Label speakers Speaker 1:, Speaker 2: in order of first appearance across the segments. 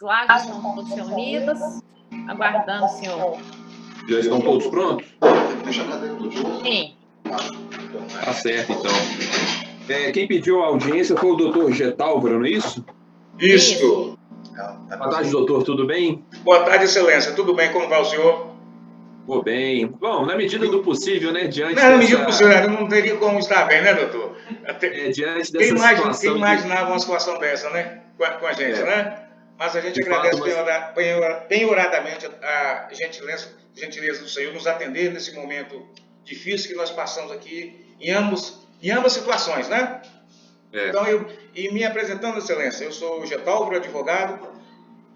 Speaker 1: lá já estão todos reunidos, aguardando o senhor.
Speaker 2: Já estão todos prontos?
Speaker 1: Sim.
Speaker 2: Tá certo, então. Quem pediu a audiência foi o doutor Getálvaro, não é isso?
Speaker 3: Isso.
Speaker 2: Boa tarde, doutor, tudo bem?
Speaker 3: Boa tarde, excelência. Tudo bem? Como vai o senhor?
Speaker 2: Vou bem. Bom, na medida do possível, né? Diante
Speaker 3: Não, na medida do possível, não teria como estar bem, né, doutor?
Speaker 2: Diante dessa situação...
Speaker 3: Quem imaginava uma situação dessa, né? Com a gente, né? Mas a gente agradece penhoradamente a gentileza do Senhor nos atender nesse momento difícil que nós passamos aqui em ambas situações, né? Então, me apresentando, excelência, eu sou o Getálvaro, advogado,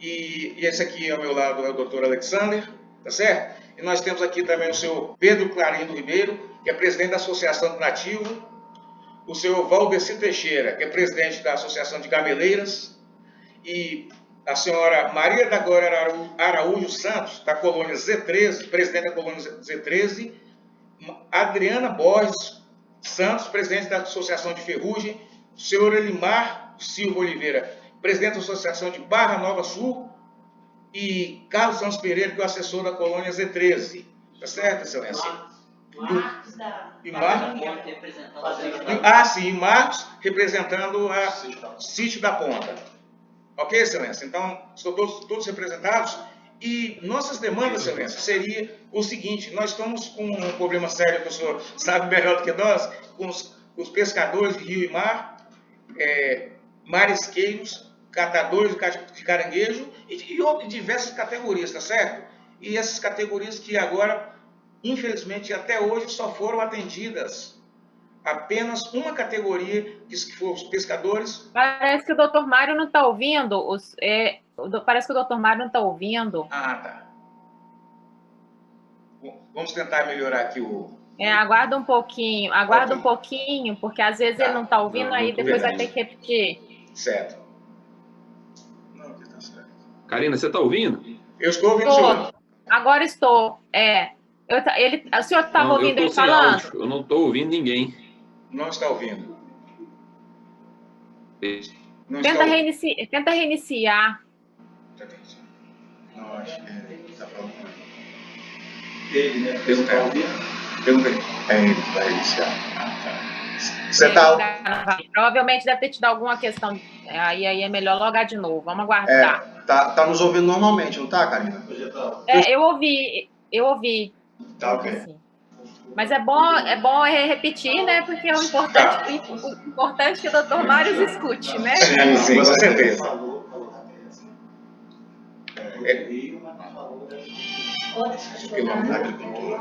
Speaker 3: e esse aqui ao meu lado é o doutor Alexander, tá certo? E nós temos aqui também o senhor Pedro Clarindo Ribeiro, que é presidente da Associação do Nativo, o senhor Valdeci Teixeira, que é presidente da Associação de Gameleiras, e a senhora Maria da Glória Araújo Santos, da colônia Z13, presidente da colônia Z13, Adriana Borges Santos, presidente da Associação de Ferrugem, o senhor Elimar Silva Oliveira, presidente da Associação de Barra Nova Sul, e Carlos Santos Pereira, que é o assessor da colônia Z13. Tá certo, excelência?
Speaker 4: Marcos
Speaker 3: e Marcos representando a Sítio da Ponta. Ok, excelência? Então, estão todos representados. E nossas demandas, excelência, seria o seguinte: nós estamos com um problema sério que o senhor sabe melhor do que nós, com os pescadores de rio e mar, marisqueiros, catadores de caranguejo e de diversas categorias, tá certo? E essas categorias que agora, infelizmente, até hoje só foram atendidas apenas uma categoria, que foram os pescadores.
Speaker 1: Parece que o doutor Mário não está ouvindo. Parece que o doutor Mário não está ouvindo.
Speaker 3: Ah, tá. Vamos tentar melhorar aqui o...
Speaker 1: Aguarda um pouquinho, porque às vezes ele não está ouvindo, aí depois vai ter que repetir.
Speaker 3: Certo.
Speaker 2: Karina, você está ouvindo?
Speaker 3: Eu estou ouvindo o senhor.
Speaker 1: Agora estou. O senhor estava ouvindo ele falando?
Speaker 2: Áudio. Eu não estou ouvindo ninguém.
Speaker 3: Não está ouvindo.
Speaker 1: Tenta reiniciar.
Speaker 3: Não, acho que ele está falando. Ele, né? Pergunta aí. Ele vai reiniciar. Você está...
Speaker 1: Provavelmente deve ter tido alguma questão. Aí é melhor logar de novo. Vamos aguardar.
Speaker 5: Tá nos ouvindo normalmente, não tá, Karina?
Speaker 1: Eu ouvi.
Speaker 5: Tá, ok.
Speaker 1: Assim. Mas é bom repetir, né? Porque é o importante que o doutor Mário escute, né?
Speaker 3: Sim, com certeza. Pelo nome da agricultura,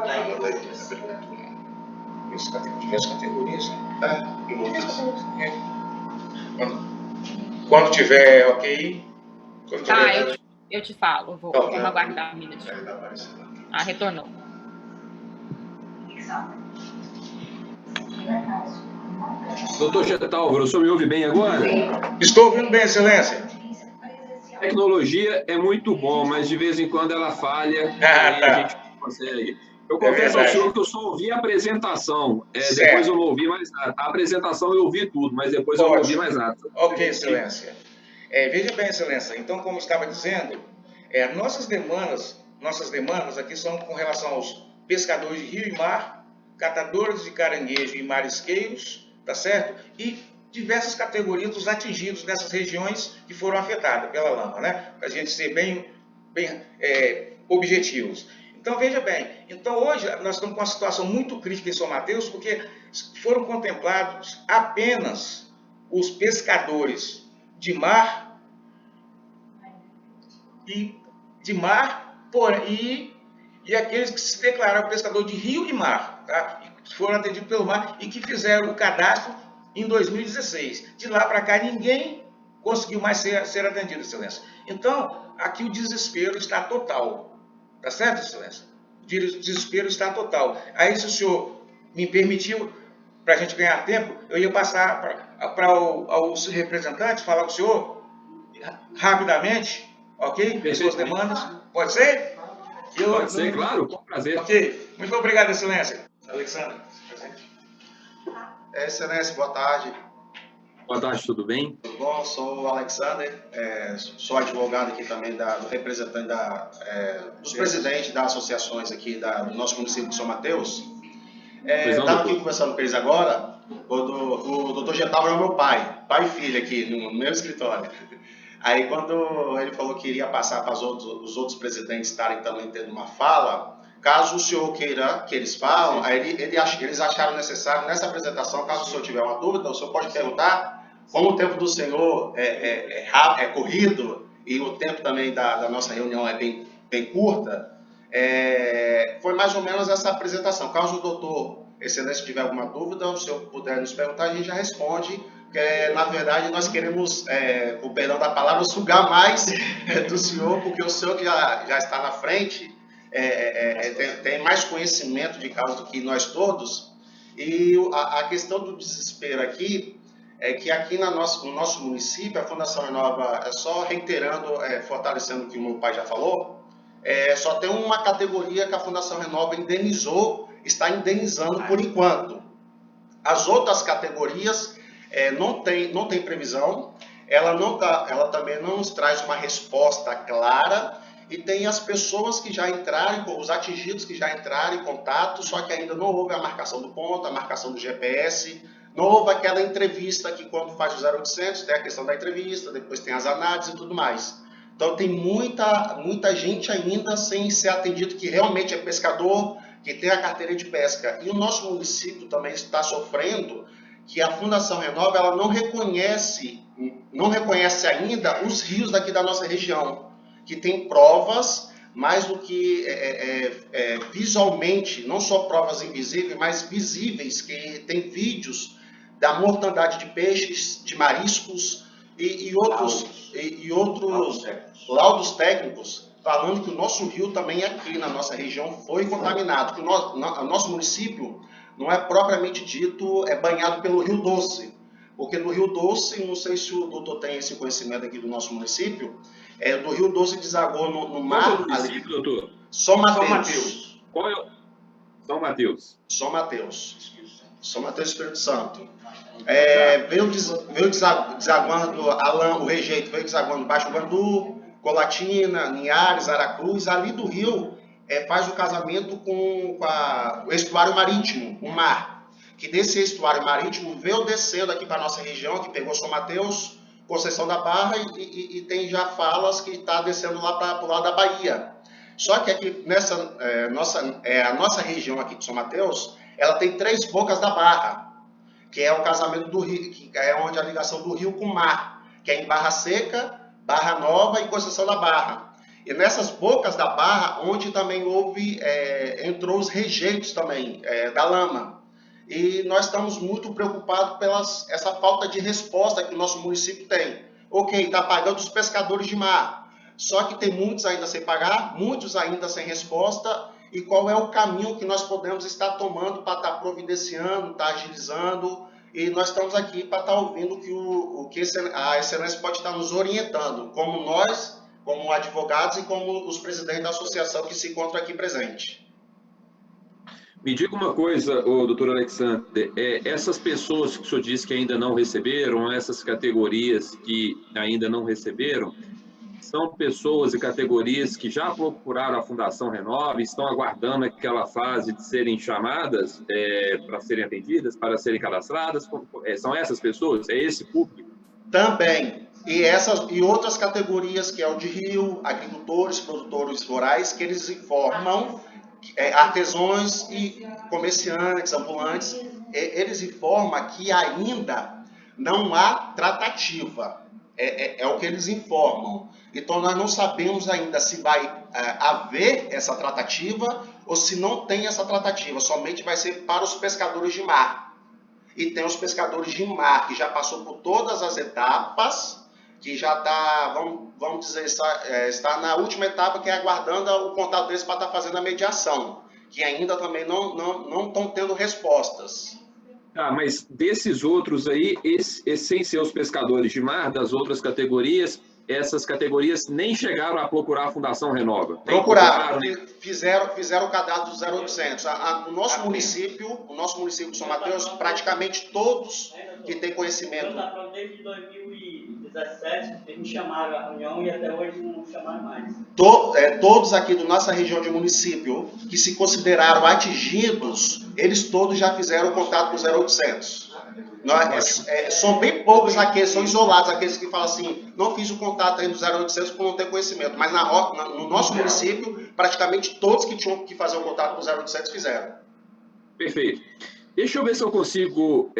Speaker 3: diversas categorias. Quando tiver ok.
Speaker 1: Eu te falo. Vamos aguardar um minutinho. Retornou.
Speaker 2: Doutor Getálvaro, o senhor me ouve bem agora?
Speaker 3: Estou ouvindo bem, excelência.
Speaker 2: A tecnologia é muito bom, mas de vez em quando ela falha e a gente não consegue. Eu confesso ao senhor que eu só ouvi a apresentação, depois eu não ouvi mais nada. A apresentação eu ouvi tudo, mas depois eu não ouvi mais nada.
Speaker 3: Ok, excelência. Veja bem, excelência, então, como estava dizendo, nossas demandas aqui são com relação aos pescadores de rio e mar, catadores de caranguejo e marisqueiros, tá certo? E diversas categorias dos atingidos nessas regiões que foram afetadas pela lama, né? Para a gente ser bem objetivos. Então, veja bem, hoje nós estamos com uma situação muito crítica em São Mateus, porque foram contemplados apenas os pescadores de mar e aqueles que se declararam pescador de rio e mar, tá? E foram atendidos pelo mar e que fizeram o cadastro em 2016. De lá para cá, ninguém conseguiu mais ser atendido, excelência. Então, aqui o desespero está total. Tá certo, excelência? O desespero está total. Aí, se o senhor me permitiu, para a gente ganhar tempo, eu ia passar aos representantes, falar com o senhor rapidamente, ok? Suas demandas. Pode ser?
Speaker 2: Pode ser, claro, com prazer.
Speaker 3: Ok. Muito obrigado, excelência. Alexandre, presente.
Speaker 5: Excelência, boa tarde.
Speaker 2: Boa tarde, tudo bem?
Speaker 5: Tudo bom? Sou o Alexander, sou advogado aqui também do representante dos presidentes das associações aqui do nosso município de São Mateus. Estava aqui conversando com eles agora, o doutor Getávio é o meu pai e filho aqui no meu escritório. Aí quando ele falou que iria passar para os outros presidentes estarem também tendo uma fala, caso o senhor queira que eles falam, aí eles acharam necessário nessa apresentação, caso o senhor tiver uma dúvida, o senhor pode perguntar. Como o tempo do senhor é corrido e o tempo também da nossa reunião é bem curta, foi mais ou menos essa apresentação. Caso o doutor Excelência tiver alguma dúvida, o senhor puder nos perguntar, a gente já responde. Porque, na verdade, nós queremos, com o perdão da palavra, sugar mais do senhor, porque o senhor que já está na frente tem mais conhecimento de causa do que nós todos. E a questão do desespero aqui é que aqui no nosso município, a Fundação Renova, só reiterando, fortalecendo o que o meu pai já falou, só tem uma categoria que a Fundação Renova está indenizando por enquanto. As outras categorias não tem previsão, ela também não nos traz uma resposta clara, e tem as pessoas que já entraram, os atingidos que já entraram em contato, só que ainda não houve a marcação do ponto, a marcação do GPS, não houve aquela entrevista que quando faz o 0800 tem a questão da entrevista, depois tem as análises e tudo mais. Então tem muita gente ainda sem ser atendido que realmente é pescador, que tem a carteira de pesca. E o nosso município também está sofrendo que a Fundação Renova ela não reconhece ainda os rios daqui da nossa região, que tem provas mais do que visualmente, não só provas invisíveis, mas visíveis, que tem vídeos da mortandade de peixes, de mariscos e outros laudos técnicos falando que o nosso rio também aqui na nossa região foi contaminado, que o nosso município não é propriamente dito banhado pelo Rio Doce, porque no Rio Doce, não sei se o doutor tem esse conhecimento aqui do nosso município, do Rio Doce desagou no mar.
Speaker 2: Qual é o município, doutor?
Speaker 5: São Mateus.
Speaker 2: Qual é São Mateus.
Speaker 5: São Mateus. São Mateus, Espírito Santo. Veio desaguando, o Rejeito veio desaguando Baixo Guandu, Colatina, Linhares, Aracruz, ali do rio faz o casamento com o estuário marítimo, o mar, que desse estuário marítimo veio descendo aqui para a nossa região, que pegou São Mateus, Conceição da Barra e tem já falas que está descendo lá para o lado da Bahia. Só que aqui a nossa região aqui de São Mateus, ela tem 3 bocas da Barra, que é o casamento do rio, que é onde a ligação do rio com o mar, que é em Barra Seca, Barra Nova e Conceição da Barra. E nessas bocas da Barra, onde também entrou os rejeitos também da lama. E nós estamos muito preocupados essa falta de resposta que o nosso município tem. Ok, está pagando os pescadores de mar, só que tem muitos ainda sem pagar, muitos ainda sem resposta. E qual é o caminho que nós podemos estar tomando para estar providenciando, estar agilizando? E nós estamos aqui para estar ouvindo o que a Excelência pode estar nos orientando, como nós, como advogados e como os presidentes da associação que se encontram aqui presentes.
Speaker 2: Me diga uma coisa, doutor Alexander, essas pessoas que o senhor disse que ainda não receberam, essas categorias que ainda não receberam, são pessoas e categorias que já procuraram a Fundação Renova, estão aguardando aquela fase de serem chamadas para serem atendidas, para serem cadastradas? São essas pessoas? É esse público?
Speaker 5: Também. E outras categorias, que é o de rio, agricultores, produtores rurais, que eles informam, artesãos e comerciantes, ambulantes, eles informam que ainda não há tratativa. É o que eles informam. Então, nós não sabemos ainda se vai haver essa tratativa ou se não tem essa tratativa. Somente vai ser para os pescadores de mar. E tem os pescadores de mar que já passou por todas as etapas, que já está, vamos dizer, está na última etapa, que é aguardando o contato deles para estar fazendo a mediação, que ainda também não estão tendo respostas.
Speaker 2: Mas desses outros aí, sem ser os pescadores de mar, das outras categorias, essas categorias nem chegaram a procurar a Fundação Renova?
Speaker 5: Procuraram, fizeram o cadastro do 0800. O nosso município de São Mateus, praticamente todos que têm conhecimento...
Speaker 4: Desde 2017, eles me chamaram à reunião e até hoje não chamaram mais.
Speaker 5: Todos aqui da nossa região de município que se consideraram atingidos, eles todos já fizeram o contato com o 0800. São bem poucos aqueles, são isolados, aqueles que falam assim, não fiz o contato aí no 0800 por não ter conhecimento. Mas no nosso município, praticamente todos que tinham que fazer o contato com o 0800 fizeram.
Speaker 2: Perfeito. Deixa eu ver se eu consigo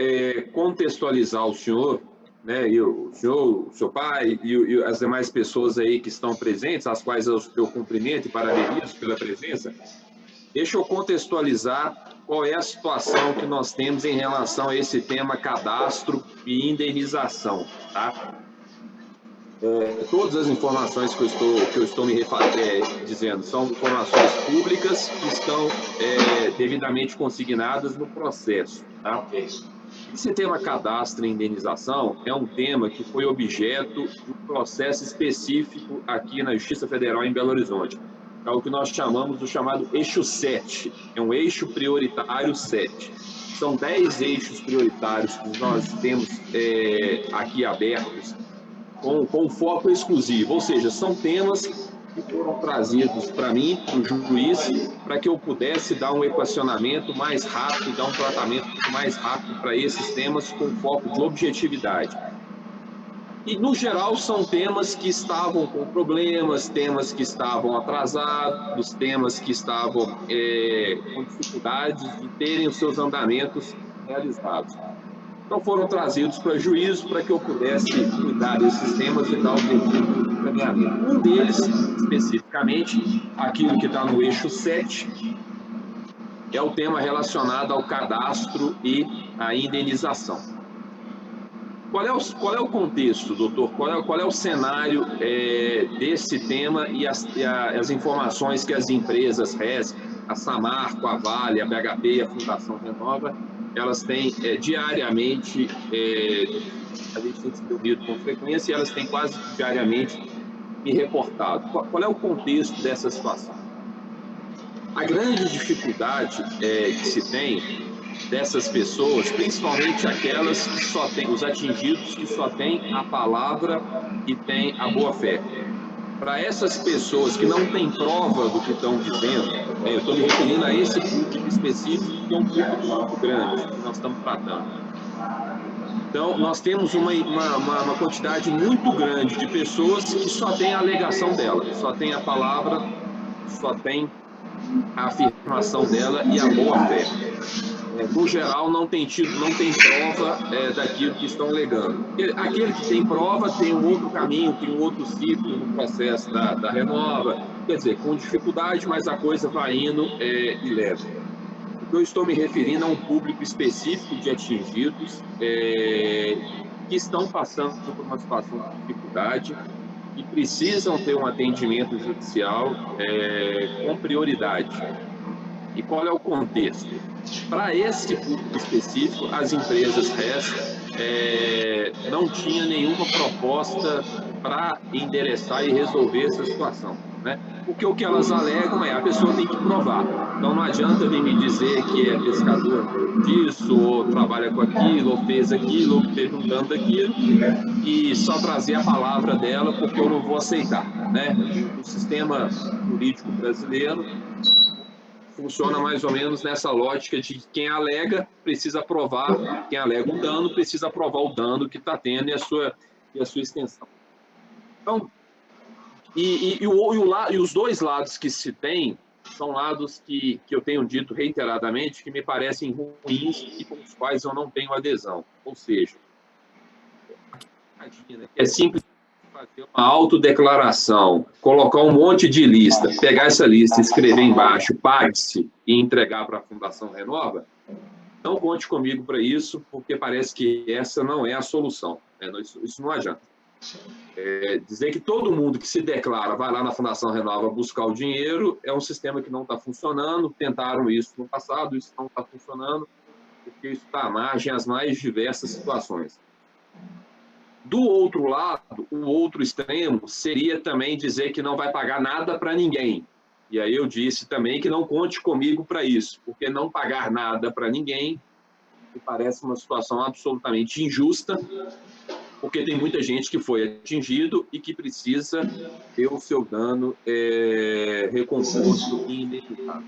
Speaker 2: contextualizar o senhor, né, e o senhor, o seu pai e as demais pessoas aí que estão presentes, as quais eu cumprimento e parabenizo pela presença. Deixa eu contextualizar qual é a situação que nós temos em relação a esse tema cadastro e indenização, tá? Todas as informações que eu estou me dizendo são informações públicas que estão devidamente consignadas no processo, tá? Esse tema cadastro e indenização é um tema que foi objeto de um processo específico aqui na Justiça Federal em Belo Horizonte. É o que nós chamamos do chamado eixo 7, é um eixo prioritário 7. São 10 eixos prioritários que nós temos aqui abertos com foco exclusivo, ou seja, são temas que foram trazidos para mim, para o juiz, para que eu pudesse dar um equacionamento mais rápido, dar um tratamento mais rápido para esses temas com foco de objetividade. E, no geral, são temas que estavam com problemas, temas que estavam atrasados, temas que estavam com dificuldades de terem os seus andamentos realizados. Então, foram trazidos para juízo para que eu pudesse cuidar desses temas e dar o devido encaminhamento. Um deles, especificamente, aquilo que está no eixo 7, é o tema relacionado ao cadastro e à indenização. Qual é o contexto, doutor? Qual é o cenário desse tema e as informações que as empresas RES, a Samarco, a Vale, a BHP e a Fundação Renova, elas têm diariamente, a gente tem se reunido com frequência e elas têm quase diariamente me reportado. Qual é o contexto dessa situação? A grande dificuldade que se tem dessas pessoas, principalmente aquelas que só têm, os atingidos que só têm a palavra e têm a boa-fé. Para essas pessoas que não têm prova do que estão dizendo, eu estou me referindo a esse público específico, que é um público muito grande que nós estamos tratando. Então, nós temos uma quantidade muito grande de pessoas que só têm a alegação dela, só tem a palavra, só tem a afirmação dela e a boa-fé. No geral, não tem prova daquilo que estão alegando. Aquele que tem prova tem um outro caminho, tem um outro ciclo no processo da Renova, quer dizer, com dificuldade, mas a coisa vai indo e leva. Eu estou me referindo a um público específico de atingidos que estão passando por uma situação de dificuldade e precisam ter um atendimento judicial com prioridade. E qual é o contexto? Para esse público específico, as empresas RES não tinham nenhuma proposta para endereçar e resolver essa situação, né? Porque o que elas alegam a pessoa tem que provar. Então não adianta vir me dizer que é pescador disso, ou trabalha com aquilo, ou fez aquilo, ou teve um dano daquilo, e só trazer a palavra dela porque eu não vou aceitar, né? O sistema jurídico brasileiro funciona mais ou menos nessa lógica de que quem alega precisa provar, quem alega um dano precisa provar o dano que está tendo e a sua extensão. Então, e os dois lados que se tem são lados que eu tenho dito reiteradamente que me parecem ruins e com os quais eu não tenho adesão. Ou seja, é simples fazer uma autodeclaração, colocar um monte de lista, pegar essa lista, escrever embaixo, pague-se e entregar para a Fundação Renova, não conte comigo para isso, porque parece que essa não é a solução. Isso não adianta. Dizer que todo mundo que se declara vai lá na Fundação Renova buscar o dinheiro é um sistema que não está funcionando, tentaram isso no passado, isso não está funcionando, porque isso está à margem às mais diversas situações. Do outro lado, o outro extremo seria também dizer que não vai pagar nada para ninguém. E aí eu disse também que não conte comigo para isso, porque não pagar nada para ninguém me parece uma situação absolutamente injusta, porque tem muita gente que foi atingido e que precisa ter o seu dano recomposto e indenizado.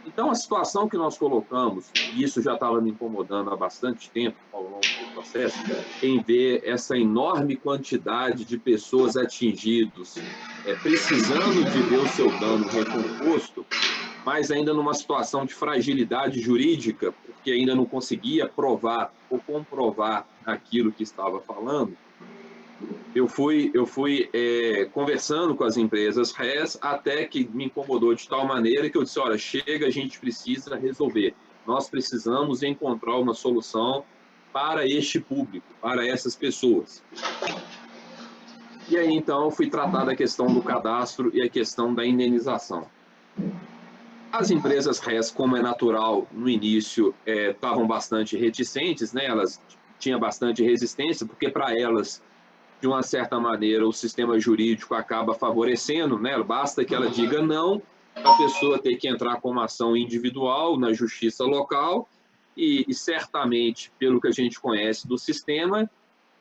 Speaker 2: Então, a situação que nós colocamos, e isso já estava me incomodando há bastante tempo ao longo do processo, em ver essa enorme quantidade de pessoas atingidas, precisando de ver o seu dano recomposto, mas ainda numa situação de fragilidade jurídica, porque ainda não conseguia provar ou comprovar aquilo que estava falando. Eu fui conversando com as empresas RES até que me incomodou de tal maneira que eu disse, olha, chega, a gente precisa resolver. Nós precisamos encontrar uma solução para este público, para essas pessoas. E aí, então, eu fui tratar da questão do cadastro e a questão da indenização. As empresas RES, como é natural, no início, estavam bastante reticentes, né? Elas tinham bastante resistência, porque para elas, de uma certa maneira, o sistema jurídico acaba favorecendo, né? Basta que ela diga não, a pessoa ter que entrar com uma ação individual na justiça local e certamente, pelo que a gente conhece do sistema,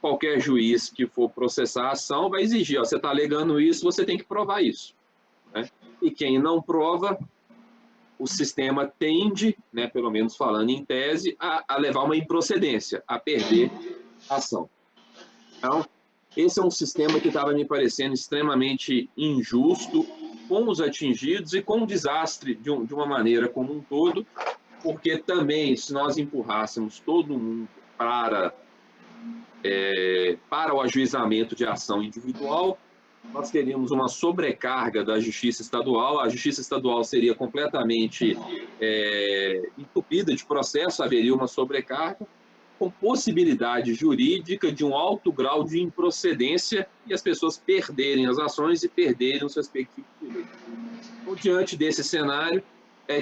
Speaker 2: qualquer juiz que for processar a ação vai exigir, ó, você está alegando isso, você tem que provar isso, né? E quem não prova, o sistema tende, né, pelo menos falando em tese, a levar uma improcedência, a perder a ação. Então, esse é um sistema que estava me parecendo extremamente injusto com os atingidos e com o desastre de uma maneira como um todo, porque também, se nós empurrássemos todo mundo para o ajuizamento de ação individual, nós teríamos uma sobrecarga da Justiça Estadual, a Justiça Estadual seria completamente entupida de processo, haveria uma sobrecarga, com possibilidade jurídica de um alto grau de improcedência e as pessoas perderem as ações e perderem os respectivos direitos. Então, diante desse cenário,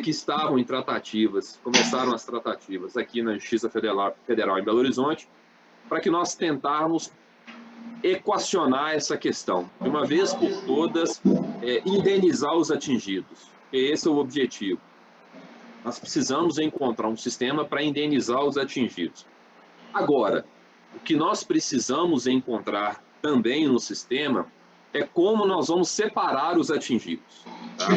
Speaker 2: que estavam em tratativas, começaram as tratativas aqui na Justiça Federal em Belo Horizonte, para que nós tentarmos equacionar essa questão, de uma vez por todas, indenizar os atingidos. Esse é o objetivo. Nós precisamos encontrar um sistema para indenizar os atingidos. Agora, o que nós precisamos encontrar também no sistema é como nós vamos separar os atingidos. Tá?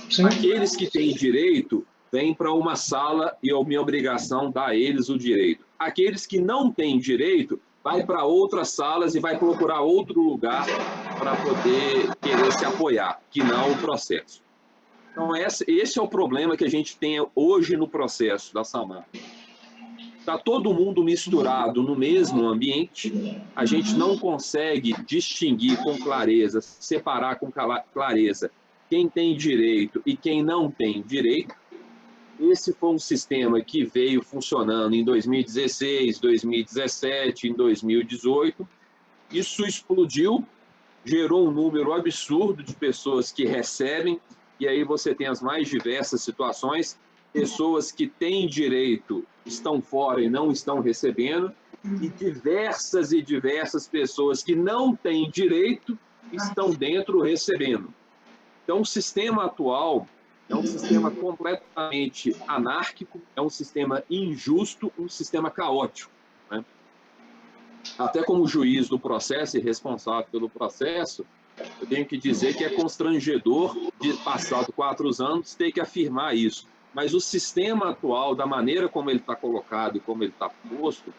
Speaker 2: Sim. Aqueles que têm direito vêm para uma sala e é minha obrigação dar a eles o direito. Aqueles que não têm direito vai para outras salas e vai procurar outro lugar para poder querer se apoiar, que não o processo. Então, esse é o problema que a gente tem hoje no processo da SAMAR. Está todo mundo misturado no mesmo ambiente, a gente não consegue distinguir com clareza, separar com clareza quem tem direito e quem não tem direito. Esse foi um sistema que veio funcionando em 2016, 2017, em 2018. Isso explodiu, gerou um número absurdo de pessoas que recebem, e aí você tem as mais diversas situações, pessoas que têm direito estão fora e não estão recebendo, e diversas pessoas que não têm direito estão dentro recebendo. Então, o sistema atual é um sistema completamente anárquico, é um sistema injusto, um sistema caótico, né? Até como juiz do processo e responsável pelo processo, eu tenho que dizer que é constrangedor, de passado 4 anos, ter que afirmar isso. Mas o sistema atual, da maneira como ele está colocado e como ele está posto,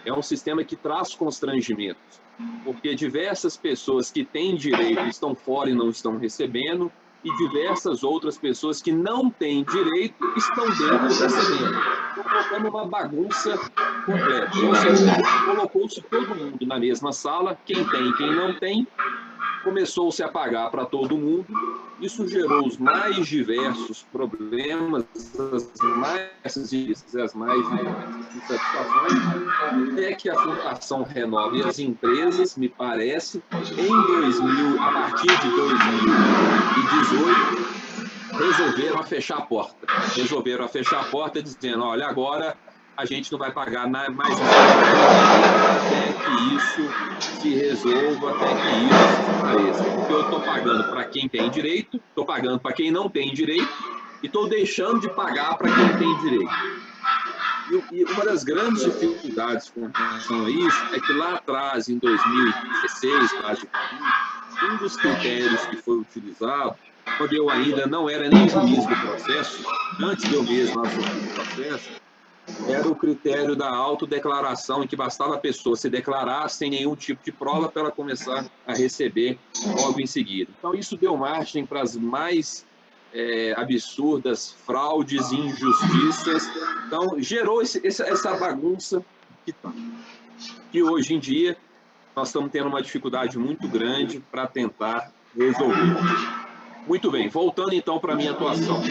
Speaker 2: é um sistema que traz constrangimentos, porque diversas pessoas que têm direito estão fora e não estão recebendo, e diversas outras pessoas que não têm direito estão dentro recebendo. Então, colocando uma bagunça completa. Ou seja, colocou-se todo mundo na mesma sala, quem tem e quem não tem, começou-se a pagar para todo mundo. Isso gerou os mais diversos problemas, as mais diversas insatisfações, até que a Fundação Renove e as empresas, me parece, a partir de 2018, resolveram fechar a porta. Resolveram fechar a porta dizendo, olha, agora a gente não vai pagar mais nada até que isso se resolva, até que isso se esclareça. Porque eu estou pagando para quem tem direito, estou pagando para quem não tem direito e estou deixando de pagar para quem tem direito. E uma das grandes dificuldades com relação a isso é que lá atrás, em 2016, quase, um dos critérios que foi utilizado, quando eu ainda não era nem juiz do processo, antes de eu mesmo assumir o processo, era o critério da autodeclaração, em que bastava a pessoa se declarar sem nenhum tipo de prova para ela começar a receber logo em seguida. Então, isso deu margem para as mais absurdas fraudes e injustiças. Então, gerou essa bagunça que hoje em dia nós estamos tendo uma dificuldade muito grande para tentar resolver. Muito bem, voltando então para a minha atuação.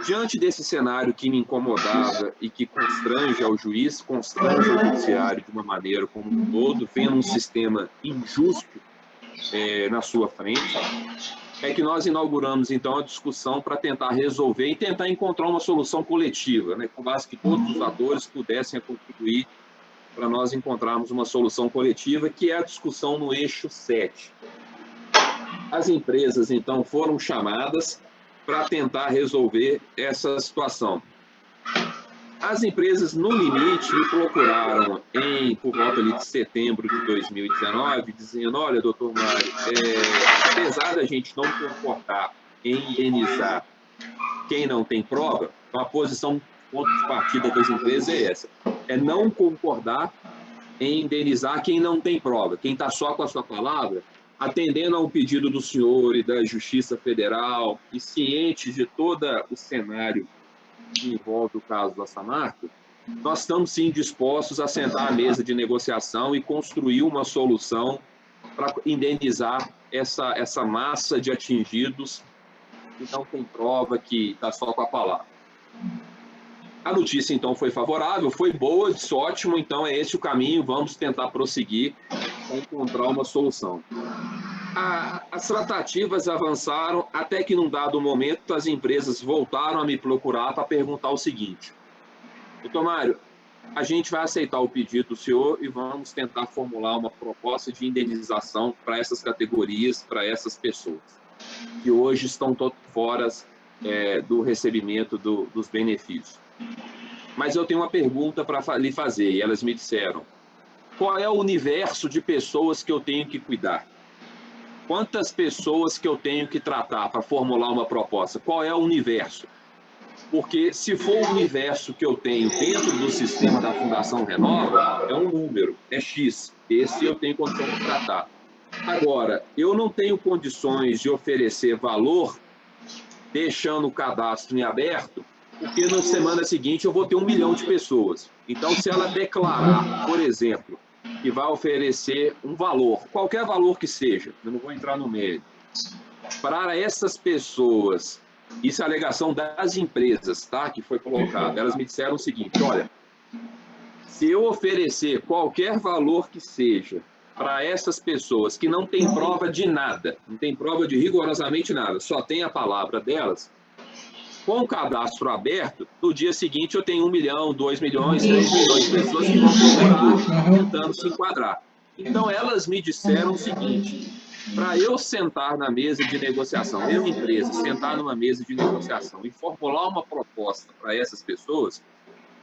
Speaker 2: Diante desse cenário que me incomodava e que constrange ao juiz, constrange ao judiciário de uma maneira como um todo, vendo um sistema injusto na sua frente, é que nós inauguramos então a discussão para tentar resolver e tentar encontrar uma solução coletiva, né, com base que todos os atores pudessem contribuir para nós encontrarmos uma solução coletiva, que é a discussão no eixo 7. As empresas, então, foram chamadas para tentar resolver essa situação. As empresas, no limite, me procuraram por volta ali de setembro de 2019, dizendo: olha, doutor Mário, apesar da gente não concordar em indenizar quem não tem prova, a posição, ponto de partida das empresas é essa, é não concordar em indenizar quem não tem prova, quem está só com a sua palavra, atendendo a um pedido do senhor e da Justiça Federal e ciente de todo o cenário que envolve o caso da Samarco, nós estamos sim dispostos a sentar à mesa de negociação e construir uma solução para indenizar essa massa de atingidos que não tem prova, que está só com a palavra. A notícia, então, foi favorável, foi boa, disse ótimo, então é esse o caminho, vamos tentar prosseguir para encontrar uma solução. As tratativas avançaram até que, num dado momento, as empresas voltaram a me procurar para perguntar o seguinte: doutor Mário, a gente vai aceitar o pedido do senhor e vamos tentar formular uma proposta de indenização para essas categorias, para essas pessoas, que hoje estão todas fora do recebimento dos benefícios. Mas eu tenho uma pergunta para lhe fazer, e elas me disseram: qual é o universo de pessoas que eu tenho que cuidar? Quantas pessoas que eu tenho que tratar para formular uma proposta? Qual é o universo? Porque se for o universo que eu tenho dentro do sistema da Fundação Renova, é um número, é X. Esse eu tenho condição de tratar. Agora, eu não tenho condições de oferecer valor deixando o cadastro em aberto, porque na semana seguinte eu vou ter 1 milhão de pessoas. Então, se ela declarar, por exemplo, que vai oferecer um valor, qualquer valor que seja, eu não vou entrar no meio, para essas pessoas, isso é a alegação das empresas, tá, que foi colocada, elas me disseram o seguinte: olha, se eu oferecer qualquer valor que seja para essas pessoas que não têm prova de nada, não tem prova de rigorosamente nada, só tem a palavra delas, com o cadastro aberto, no dia seguinte eu tenho 1 milhão, 2 milhões, 3 milhões de pessoas que vão procurar tentando se enquadrar. Então, elas me disseram o seguinte: para eu sentar na mesa de negociação, eu, empresa, sentar numa mesa de negociação e formular uma proposta para essas pessoas,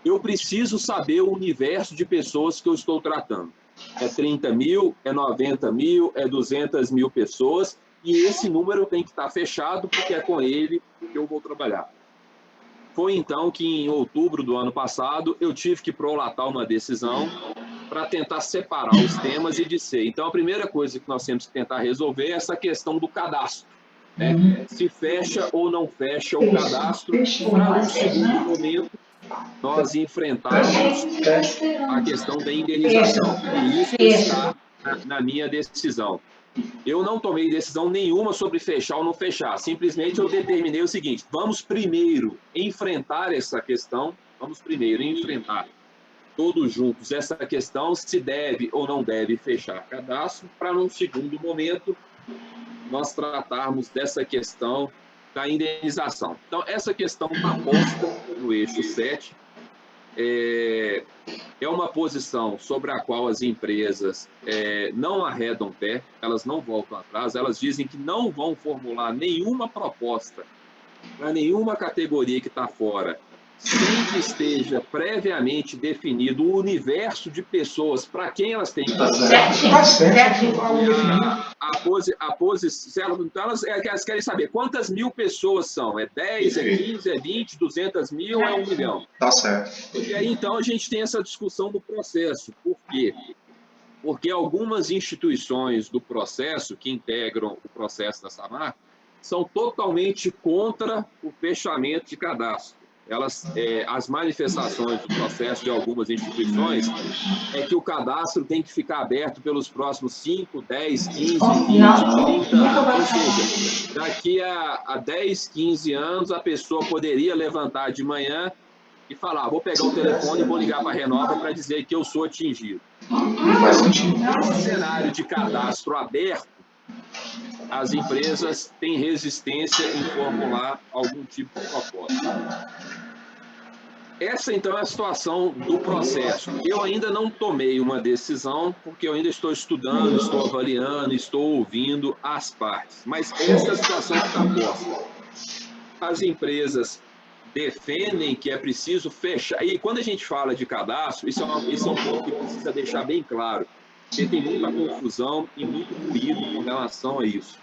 Speaker 2: eu preciso saber o universo de pessoas que eu estou tratando. É 30 mil, é 90 mil, é 200 mil pessoas, e esse número tem que estar fechado, porque é com ele que eu vou trabalhar. Foi então que, em outubro do ano passado, eu tive que prolatar uma decisão para tentar separar os temas e dizer: então, a primeira coisa que nós temos que tentar resolver é essa questão do cadastro, né? Se fecha ou não fecha o cadastro, para, no segundo momento, nós enfrentarmos a questão da indenização. E isso está na minha decisão. Eu não tomei decisão nenhuma sobre fechar ou não fechar. Simplesmente eu determinei o seguinte: vamos primeiro enfrentar essa questão, vamos primeiro enfrentar todos juntos essa questão, se deve ou não deve fechar cadastro, para, num segundo momento, nós tratarmos dessa questão da indenização. Então, essa questão está posta no eixo 7. é uma posição sobre a qual as empresas não arredam pé, elas não voltam atrás, elas dizem que não vão formular nenhuma proposta para nenhuma categoria que está fora, sem que esteja previamente definido o universo de pessoas para quem elas têm que então elas querem saber quantas mil pessoas são, é 10, é 15, é 20, 200 mil, é 1 milhão.
Speaker 5: Tá certo.
Speaker 2: E aí, então, a gente tem essa discussão do processo. Por quê? Porque algumas instituições do processo, que integram o processo da Samarco, são totalmente contra o fechamento de cadastro. As manifestações do processo de algumas instituições é que o cadastro tem que ficar aberto pelos próximos 5, 10, 15, 20, 30 anos. Ou seja, daqui a 10, 15 anos, a pessoa poderia levantar de manhã e falar, vou pegar o telefone e vou ligar para a Renova para dizer que eu sou atingido. Nesse cenário de cadastro aberto, as empresas têm resistência em formular algum tipo de proposta. Essa, então, é a situação do processo. Eu ainda não tomei uma decisão, porque eu ainda estou estudando, estou avaliando, estou ouvindo as partes. Mas essa é a situação que está posta. As empresas defendem que é preciso fechar. E quando a gente fala de cadastro, isso é um ponto que precisa deixar bem claro, porque tem muita confusão e muito ruído com relação a isso.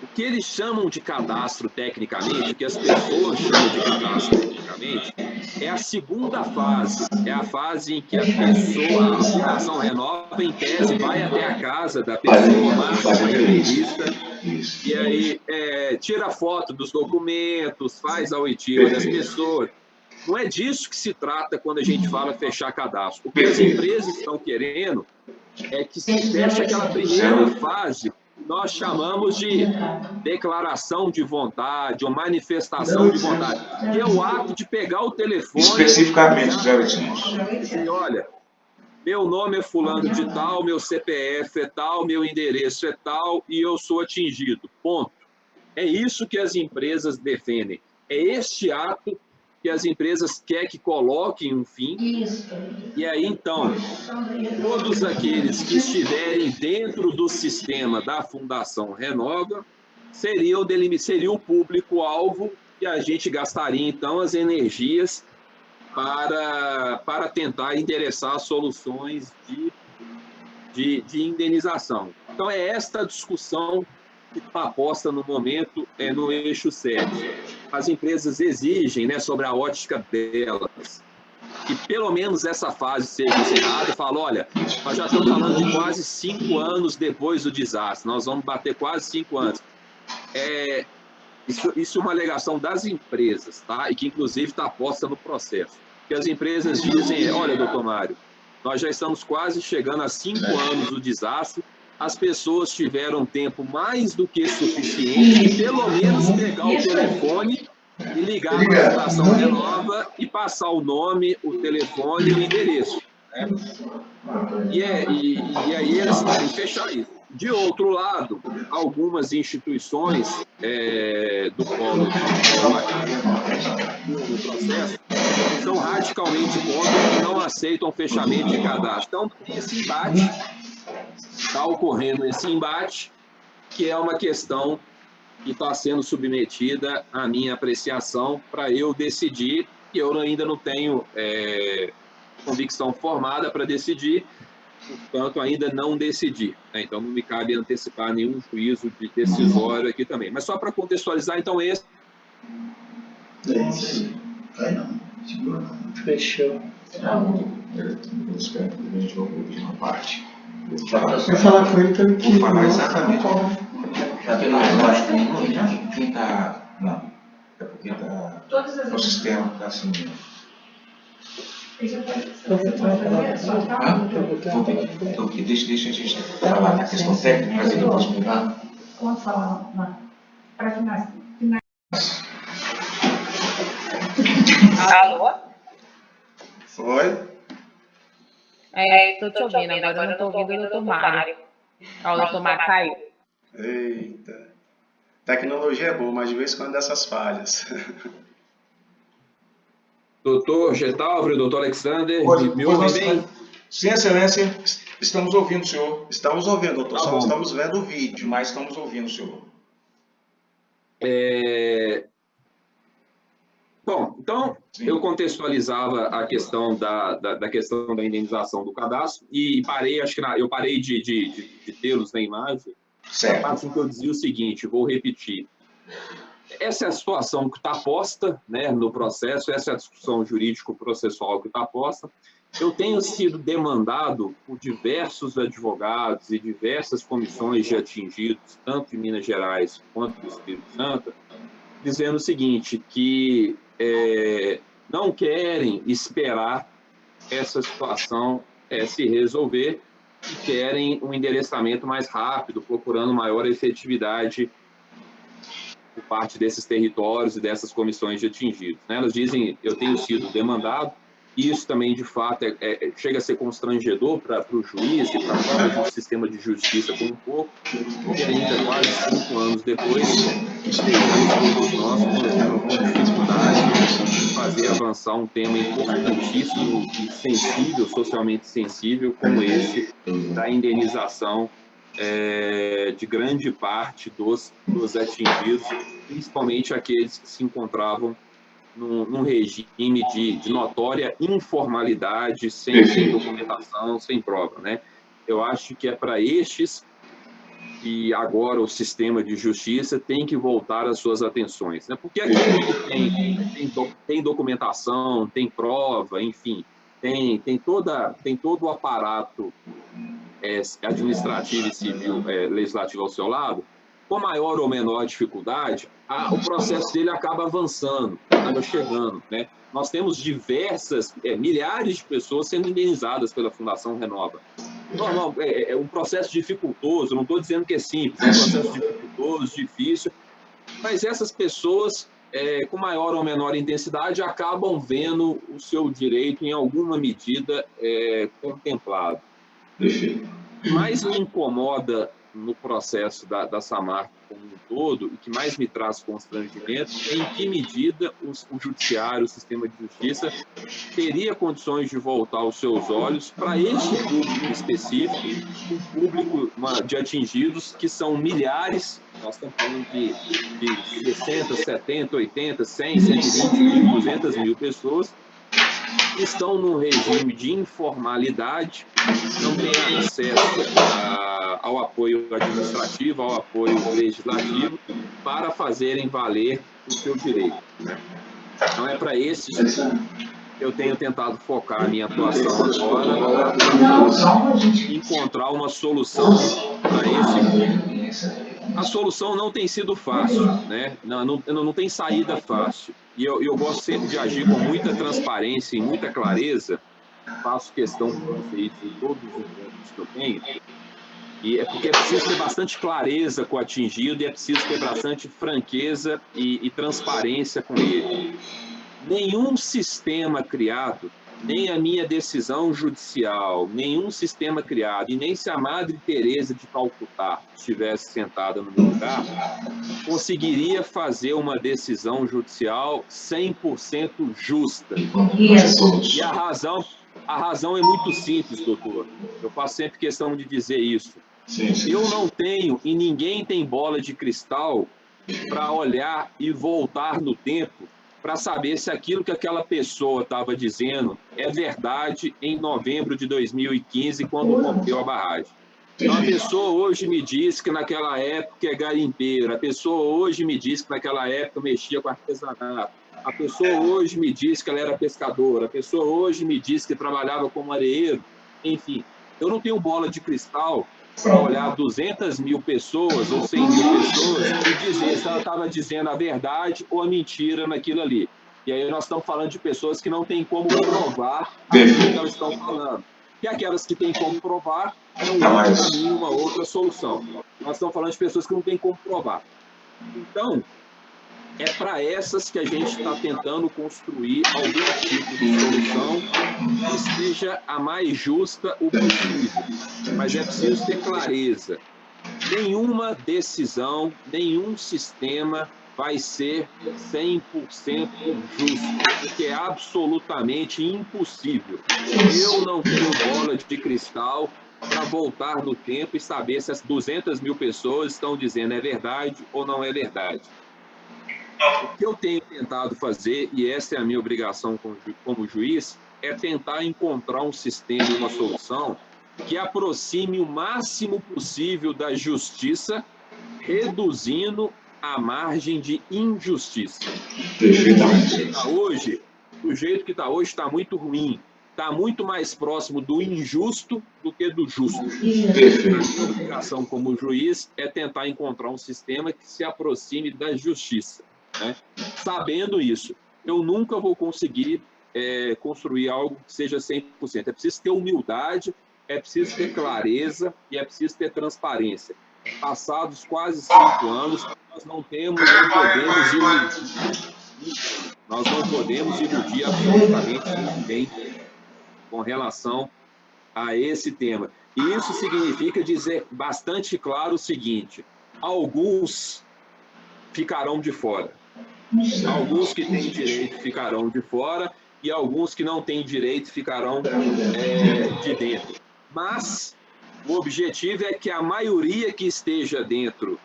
Speaker 2: O que eles chamam de cadastro tecnicamente, o que as pessoas chamam de cadastro tecnicamente, é a segunda fase. É a fase em que a pessoa, a Fundação Renova, em tese, vai até a casa da pessoa, marca uma entrevista, e aí tira foto dos documentos, faz a oitiva das pessoas. Não é disso que se trata quando a gente fala fechar cadastro. O que as empresas estão querendo é que se feche aquela primeira fase, nós chamamos de declaração de vontade ou manifestação de vontade, que é o ato de pegar o telefone
Speaker 3: especificamente,
Speaker 2: e dizer, olha, meu nome é fulano de tal, meu CPF é tal, meu endereço é tal e eu sou atingido, ponto. É isso que as empresas defendem. É este ato que as empresas querem que coloquem um fim. E aí, então, todos aqueles que estiverem dentro do sistema da Fundação Renova seria o público-alvo e a gente gastaria, então, as energias para tentar endereçar soluções de indenização. Então, é esta discussão que está posta no momento no eixo 7. As empresas exigem, né, sobre a ótica delas, que pelo menos essa fase seja encerrada e fala, olha, nós já estamos falando de quase 5 anos depois do desastre, nós vamos bater quase 5 anos. Isso é uma alegação das empresas, tá? E que inclusive está posta no processo. Que as empresas dizem, olha, doutor Mário, nós já estamos quase chegando a 5 anos do desastre, as pessoas tiveram tempo mais do que suficiente de pelo menos pegar o telefone e ligar para a Fundação Renova e passar o nome, o telefone e o endereço. Né? E aí eles querem fechar isso. De outro lado, algumas instituições do polo do processo são radicalmente contra e não aceitam fechamento de cadastro. Então, tem esse embate, está ocorrendo esse embate, que é uma questão que está sendo submetida à minha apreciação para eu decidir, e eu ainda não tenho convicção formada para decidir, portanto, ainda não decidi. Né? Então, não me cabe antecipar nenhum juízo de decisório aqui também. Mas só para contextualizar, então, esse...
Speaker 6: Vai não, segura não. Fechou. Eu espero que a gente vai ouvir uma parte. Vou falar com ele que ele
Speaker 5: Vou falar exatamente.
Speaker 6: Já pelo menos eu acho que quem está. Não. É porque está. O sistema está assim. Deixa a gente falar na questão técnica, mas ele pode mudar.
Speaker 7: Vamos falar para finalizar.
Speaker 1: Alô?
Speaker 5: Foi?
Speaker 1: Estou te ouvindo, agora eu não estou ouvindo o doutor Mário. O doutor Mário caiu.
Speaker 5: Eita. Tecnologia é boa, mas de vez em quando dá essas falhas.
Speaker 2: Doutor Getálvaro, doutor Alexander, me ouvem bem?
Speaker 3: Sim, excelência, estamos ouvindo o senhor.
Speaker 5: Estamos ouvindo, doutor, só estamos vendo o vídeo.
Speaker 3: Mas estamos ouvindo o senhor.
Speaker 2: Bom, então, sim, eu contextualizava a questão da questão da indenização do cadastro e parei, acho que eu parei de tê-los na imagem, a parte em que eu dizia o seguinte, vou repetir. Essa é a situação que está posta, né, no processo, essa é a discussão jurídico-processual que está posta. Eu tenho sido demandado por diversos advogados e diversas comissões de atingidos, tanto em Minas Gerais quanto no Espírito Santo, dizendo o seguinte, que não querem esperar essa situação se resolver e querem um endereçamento mais rápido, procurando maior efetividade por parte desses territórios e dessas comissões de atingidos. Né? Elas dizem, eu tenho sido demandado, e isso também, de fato, chega a ser constrangedor para o juiz e para o próprio sistema de justiça como um pouco, porque ainda quase 5 anos depois, estejamos todos nós com dificuldade de fazer avançar um tema importantíssimo e sensível, socialmente sensível, como esse da indenização de grande parte dos atingidos, principalmente aqueles que se encontravam num regime de notória informalidade, sem documentação, sem prova, né? Eu acho que é para estes que agora o sistema de justiça tem que voltar às suas atenções, né? Porque aquele que tem documentação, tem prova, enfim, tem todo o aparato administrativo e civil, legislativo ao seu lado, com maior ou menor dificuldade, o processo dele acaba avançando, acaba chegando, né? Nós temos milhares de pessoas sendo indenizadas pela Fundação Renova. Normal, é um processo dificultoso, não estou dizendo que é simples, é um processo dificultoso, difícil, mas essas pessoas, com maior ou menor intensidade, acabam vendo o seu direito, em alguma medida, contemplado. O que mais me incomoda no processo da Samarco como um todo, e que mais me traz constrangimento, é em que medida o judiciário, o sistema de justiça, teria condições de voltar os seus olhos para este público específico, um público de atingidos, que são milhares, nós estamos falando de 60, 70, 80, 100, 120 mil, 200 mil pessoas, que estão num regime de informalidade, não têm acesso ao apoio administrativo, ao apoio legislativo, para fazerem valer o seu direito. Né? Então, é para esses que eu tenho tentado focar a minha atuação agora, para encontrar uma solução para esse público. A solução não tem sido fácil, né? não tem saída fácil. E eu gosto sempre de agir com muita transparência e muita clareza. Faço questão de fazer isso em todos os encontros que eu tenho. E é porque é preciso ter bastante clareza com o atingido e é preciso ter bastante franqueza e transparência com ele. Nenhum sistema criado, nem a minha decisão judicial, nenhum sistema criado, e nem se a Madre Teresa de Calcutá estivesse sentada no meu lugar, conseguiria fazer uma decisão judicial 100% justa. E a razão é muito simples, doutor. Eu faço sempre questão de dizer isso. Eu não tenho, e ninguém tem bola de cristal para olhar e voltar no tempo para saber se aquilo que aquela pessoa estava dizendo é verdade em novembro de 2015, quando rompeu a barragem. Então, a pessoa hoje me diz que naquela época é garimpeira, a pessoa hoje me diz que naquela época mexia com artesanato, a pessoa hoje me diz que ela era pescadora, a pessoa hoje me diz que trabalhava como areeiro, enfim. Eu não tenho bola de cristal para olhar 200 mil pessoas ou 100 mil pessoas e dizer se ela estava dizendo a verdade ou a mentira naquilo ali. E aí nós estamos falando de pessoas que não têm como provar aquilo que elas estão falando. E aquelas que têm como provar, é um outro caminho, uma outra solução. Nós estamos falando de pessoas que não têm como provar. Então, é para essas que a gente está tentando construir algum tipo de solução que seja a mais justa o possível. Mas é preciso ter clareza. Nenhuma decisão, nenhum sistema vai ser 100% justo, porque é absolutamente impossível. Eu não tenho bola de cristal para voltar no tempo e saber se as 200 mil pessoas estão dizendo é verdade ou não é verdade. O que eu tenho tentado fazer, e essa é a minha obrigação como juiz, é tentar encontrar um sistema e uma solução que aproxime o máximo possível da justiça, reduzindo a margem de injustiça. O jeito que está hoje está muito ruim. Está muito mais próximo do injusto do que do justo. A minha obrigação como juiz é tentar encontrar um sistema que se aproxime da justiça. Né? Sabendo isso, eu nunca vou conseguir construir algo que seja 100%. É preciso ter humildade, é preciso ter clareza e é preciso ter transparência. Passados quase 5 anos, nós não podemos iludir. Nós não podemos iludir absolutamente ninguém com relação a esse tema. E isso significa dizer bastante claro o seguinte: alguns ficarão de fora. Alguns que têm direito ficarão de fora e alguns que não têm direito ficarão de dentro. Mas o objetivo é que a maioria que esteja dentro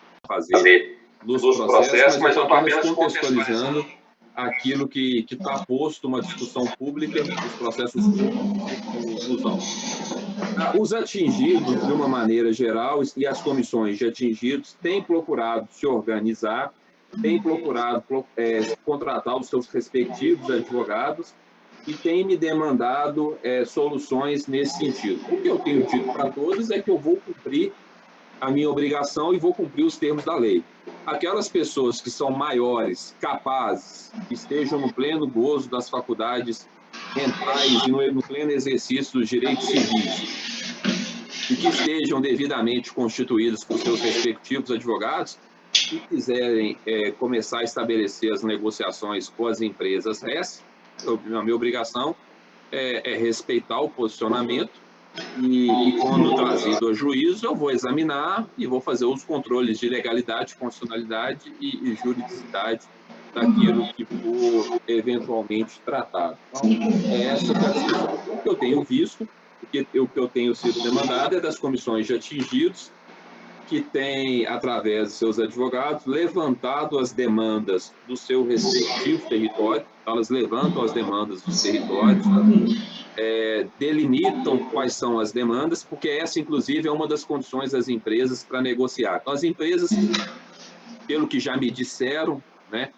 Speaker 2: dos processos, mas eu estou apenas contextualizando aquilo que está posto uma discussão pública, os processos públicos de inclusão. Os atingidos, de uma maneira geral, e as comissões de atingidos têm procurado se organizar, têm procurado contratar os seus respectivos advogados e têm me demandado soluções nesse sentido. O que eu tenho dito para todos é que eu vou cumprir a minha obrigação e vou cumprir os termos da lei. Aquelas pessoas que são maiores, capazes, que estejam no pleno gozo das faculdades mentais e no pleno exercício dos direitos civis e que estejam devidamente constituídos por seus respectivos advogados e quiserem começar a estabelecer as negociações com as empresas RES, a minha obrigação é respeitar o posicionamento e quando trazido a juízo, eu vou examinar e vou fazer os controles de legalidade, constitucionalidade e juridicidade daquilo que for eventualmente tratado. Então, essa é a discussão. O que eu tenho visto, o que eu tenho sido demandado é das comissões de atingidos, que têm, através de seus advogados, levantado as demandas do seu respectivo território, elas levantam as demandas dos territórios, delimitam quais são as demandas, porque essa, inclusive, é uma das condições das empresas para negociar. Então, as empresas, pelo que já me disseram, né,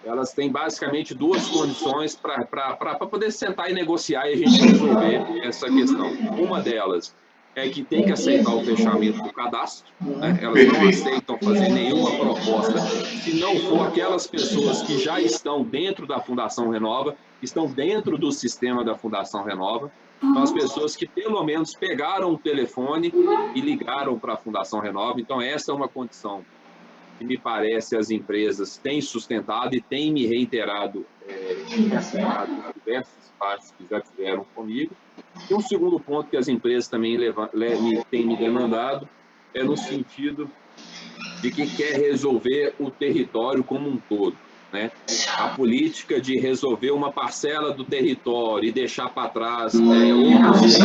Speaker 2: elas têm basicamente 2 condições para poder sentar e negociar e a gente resolver essa questão. Uma delas é que tem que aceitar o fechamento do cadastro, né? Elas não aceitam fazer nenhuma proposta se não for aquelas pessoas que já estão dentro da Fundação Renova, estão dentro do sistema da Fundação Renova, são as pessoas que pelo menos pegaram o telefone e ligaram para a Fundação Renova. Então essa é uma condição que me parece as empresas têm sustentado e têm me reiterado em diversos espaços que já tiveram comigo. E um segundo ponto que as empresas também têm me demandado é no sentido de que quer resolver o território como um todo, né? A política de resolver uma parcela do território e deixar para trás outros,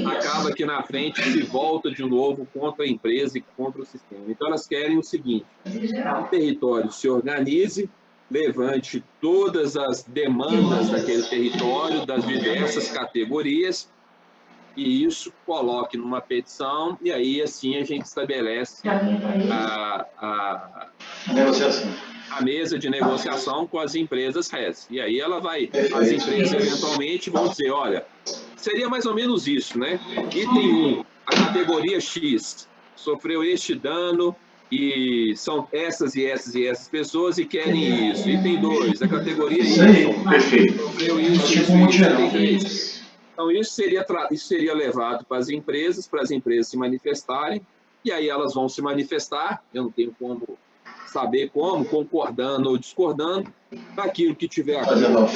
Speaker 2: acaba que na frente se volta de novo contra a empresa e contra o sistema. Então elas querem o seguinte: o território se organize, levante todas as demandas daquele território, das diversas categorias, e isso coloque numa petição, e aí assim a gente estabelece a mesa de negociação com as empresas RES. E aí as empresas eventualmente vão dizer, olha, seria mais ou menos isso, né? Item 1, a categoria X sofreu este dano, e são essas e essas e essas pessoas e querem isso. Item 2, a categoria Y sofreu isso, item 3. Então, isso seria levado para as empresas se manifestarem, e aí elas vão se manifestar, eu não tenho como saber como, concordando ou discordando, daquilo que tiver acordo,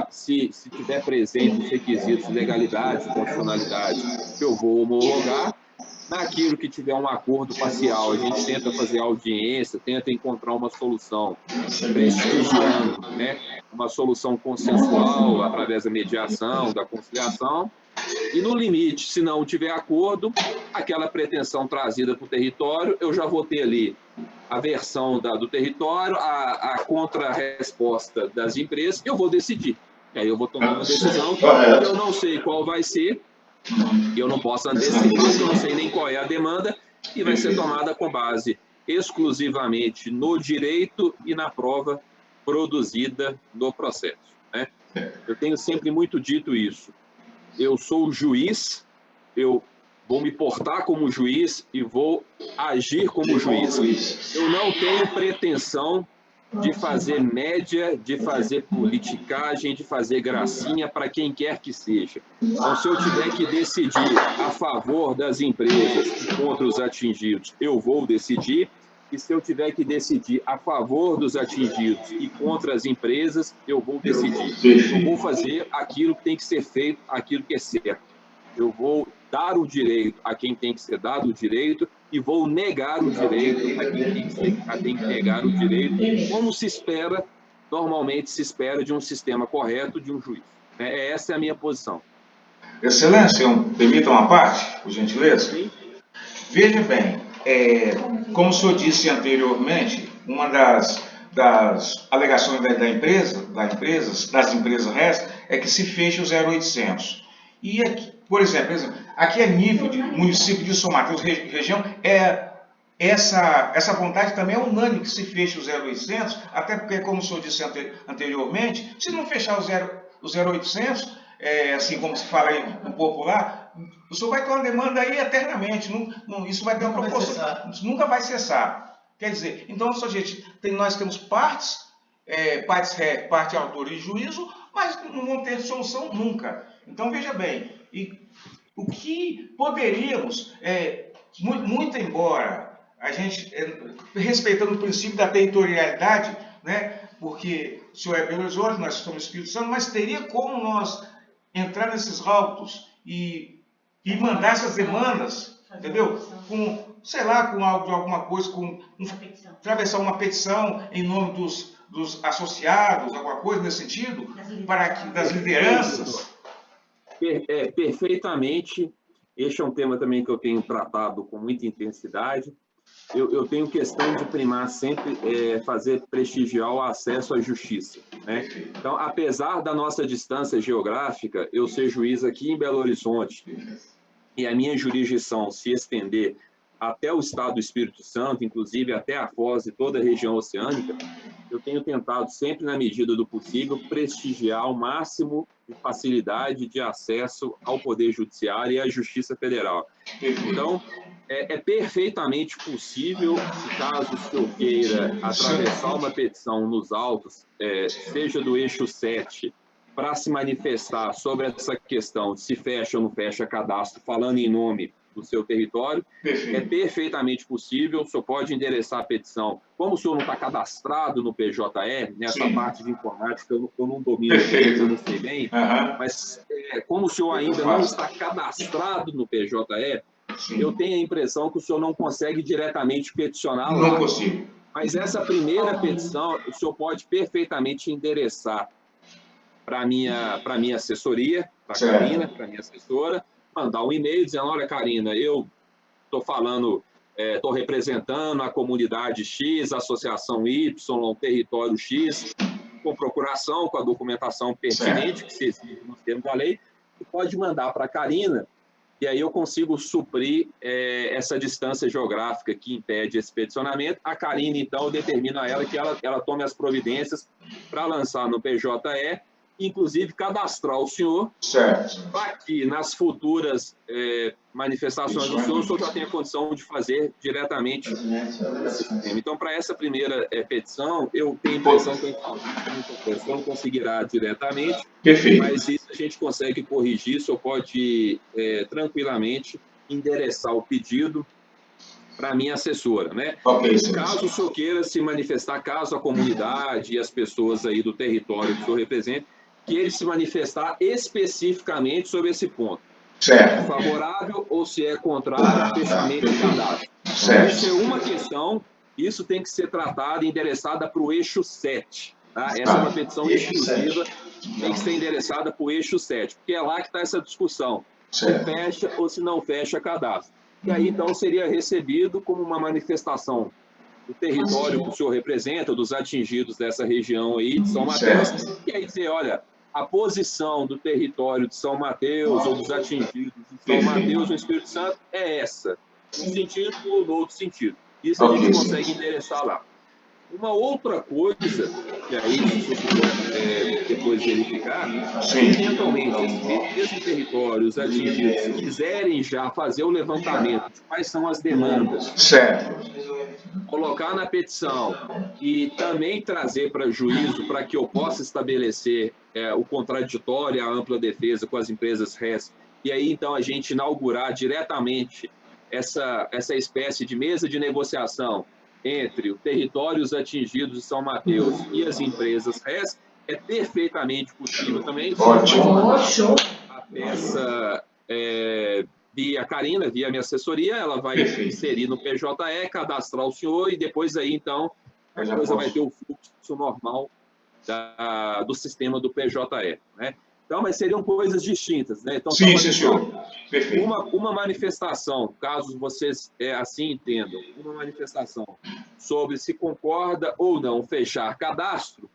Speaker 2: se tiver presente os requisitos de legalidade, constitucionalidade, eu vou homologar, Naquilo que tiver um acordo parcial, a gente tenta fazer audiência, tenta encontrar uma solução, prestigiando, né, uma solução consensual através da mediação, da conciliação. E no limite, se não tiver acordo, aquela pretensão trazida para o território, eu já vou ter ali a versão do território, a contra-resposta das empresas, eu vou decidir. Aí eu vou tomar uma decisão que eu não sei qual vai ser, eu não posso antecipar, eu não sei nem qual é a demanda, e vai ser tomada com base exclusivamente no direito e na prova produzida no processo, né? Eu tenho sempre muito dito isso. Eu sou o juiz, eu vou me portar como juiz e vou agir como juiz. Eu não tenho pretensão de fazer média, de fazer politicagem, de fazer gracinha para quem quer que seja. Então, se eu tiver que decidir a favor das empresas e contra os atingidos, eu vou decidir. E se eu tiver que decidir a favor dos atingidos e contra as empresas, eu vou decidir. Eu vou fazer aquilo que tem que ser feito, aquilo que é certo. Eu vou dar o direito a quem tem que ser dado o direito e vou negar o direito a quem tem que negar o direito, como se espera, normalmente se espera de um sistema correto, de um juiz. Essa é a minha posição.
Speaker 3: Excelência, permita uma parte, por gentileza?
Speaker 2: Sim.
Speaker 3: Veja bem, como o senhor disse anteriormente, uma das alegações das empresas restas é que se feche o 0800. E aqui, por exemplo, aqui a nível de município de São Mateus, região, essa vontade também é unânime que se feche o 0800, até porque, como o senhor disse anteriormente, se não fechar o 0800, assim como se fala aí no popular, o senhor vai ter uma demanda aí eternamente, isso vai ter uma proporção, nunca vai cessar. Quer dizer, então, gente, nós temos parte autor e juízo, mas não vão ter solução nunca. Então, veja bem, o que poderíamos, muito embora a gente, respeitando o princípio da territorialidade, né, porque o senhor é Belo Horizonte, nós somos Espírito Santo, mas teria como nós entrar nesses autos e mandar essas demandas, entendeu? Com, sei lá, com alguma coisa, atravessar uma petição em nome dos associados, alguma coisa nesse sentido, das lideranças.
Speaker 2: Perfeitamente. Este é um tema também que eu tenho tratado com muita intensidade. Eu tenho questão de primar sempre fazer prestigiar o acesso à justiça, né? Então, apesar da nossa distância geográfica, eu ser juiz aqui em Belo Horizonte e a minha jurisdição se estender até o estado do Espírito Santo, inclusive até a Foz e toda a região oceânica, eu tenho tentado sempre, na medida do possível, prestigiar o máximo de facilidade de acesso ao Poder Judiciário e à Justiça Federal. Então, é perfeitamente possível, caso o senhor queira atravessar uma petição nos autos, seja do eixo 7, para se manifestar sobre essa questão de se fecha ou não fecha cadastro, falando em nome do seu território, é perfeitamente possível. O senhor pode endereçar a petição. Como o senhor não está cadastrado no PJE, nessa parte de informática eu não domino bem, eu não sei bem, mas como o senhor ainda não está cadastrado no PJE, eu tenho a impressão que o senhor não consegue diretamente peticionar lá.
Speaker 3: Não consigo.
Speaker 2: Mas essa primeira petição, o senhor pode perfeitamente endereçar para a minha assessoria, para a Karina, para a minha assessora, mandar um e-mail dizendo: olha, Karina, eu estou falando, estou representando a comunidade X, a associação Y, território X, com procuração, com a documentação pertinente, que se exige nos termos da lei, e pode mandar para a Karina, e aí eu consigo suprir essa distância geográfica que impede esse peticionamento. A Karina, então, determina a ela que ela tome as providências para lançar no PJE, inclusive cadastrar o senhor, para que nas futuras manifestações do senhor, o senhor já tenha condição de fazer diretamente esse sistema. Então, para essa primeira petição, eu tenho a impressão que a gente não conseguirá diretamente, mas isso a gente consegue corrigir. O senhor pode tranquilamente endereçar o pedido para a minha assessora, né? Caso o senhor queira se manifestar, caso a comunidade e as pessoas aí do território que o senhor representa, que ele se manifestar especificamente sobre esse ponto.
Speaker 3: Certo.
Speaker 2: Favorável ou se é contrário ao fechamento de cadastro.
Speaker 3: Certo.
Speaker 2: Isso é uma questão, isso tem que ser tratado e endereçada para o eixo 7. Tá? Essa é uma petição exclusiva, tem que ser endereçada para o eixo 7, porque é lá que está essa discussão, se fecha ou se não fecha cadastro. E aí, então, seria recebido como uma manifestação do território que o senhor representa, dos atingidos dessa região aí de São Mateus, e aí dizer, olha, a posição do território de São Mateus ou dos atingidos de São Mateus no Espírito Santo é essa, num sentido ou no outro sentido. Isso a gente consegue endereçar lá. Uma outra coisa, que aí, se eu puder depois verificar, eventualmente, esses mesmos territórios atingidos quiserem já fazer o levantamento de quais são as demandas, colocar na petição e também trazer para juízo para que eu possa estabelecer o contraditório, a ampla defesa com as empresas RES, e aí, então, a gente inaugurar diretamente essa espécie de mesa de negociação entre os territórios atingidos de São Mateus e as empresas RES, é perfeitamente possível também.
Speaker 3: Ótimo.
Speaker 2: A peça via Karina, via minha assessoria, ela vai inserir no PJE, cadastrar o senhor e depois aí, então, a coisa vai ter o fluxo normal do sistema do PJE, né? Então, mas seriam coisas distintas, né? Então,
Speaker 3: sim, senhor. Perfeito.
Speaker 2: Uma manifestação, caso vocês assim entendam, uma manifestação sobre se concorda ou não fechar cadastro,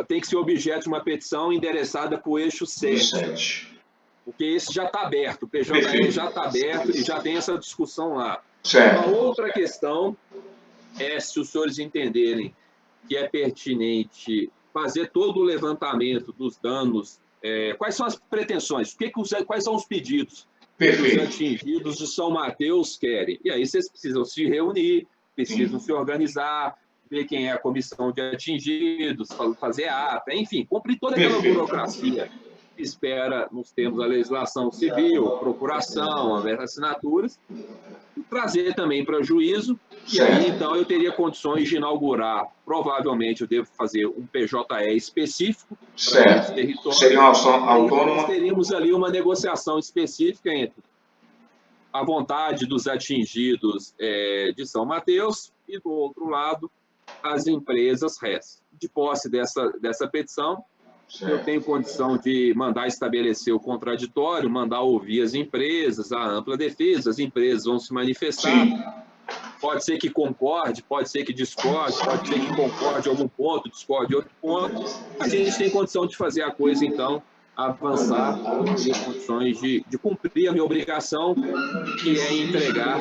Speaker 2: tem que ser objeto de uma petição endereçada para o eixo 7. Porque esse já está aberto, o PJE já está aberto e já tem essa discussão lá. Uma outra questão é se os senhores entenderem que é pertinente fazer todo o levantamento dos danos. Quais são as pretensões? Quais são os pedidos que os atingidos de São Mateus querem? E aí vocês precisam se reunir, precisam se organizar, ver quem é a comissão de atingidos, fazer ata, enfim, cumprir toda aquela burocracia que espera nos termos da legislação civil, procuração, assinaturas, e trazer também para juízo. E aí, então, eu teria condições de inaugurar, provavelmente eu devo fazer um PJE específico para esse território.
Speaker 3: Seria uma ação autônoma.
Speaker 2: Nós teríamos ali uma negociação específica entre a vontade dos atingidos de São Mateus e, do outro lado, as empresas RES. De posse dessa petição, eu tenho condição de mandar estabelecer o contraditório, mandar ouvir as empresas, a ampla defesa, as empresas vão se manifestar. Pode ser que concorde, pode ser que discorde, pode ser que concorde em algum ponto, discorde em outro ponto. A gente tem condição de fazer a coisa, então, avançar, ter condições de cumprir a minha obrigação, que é entregar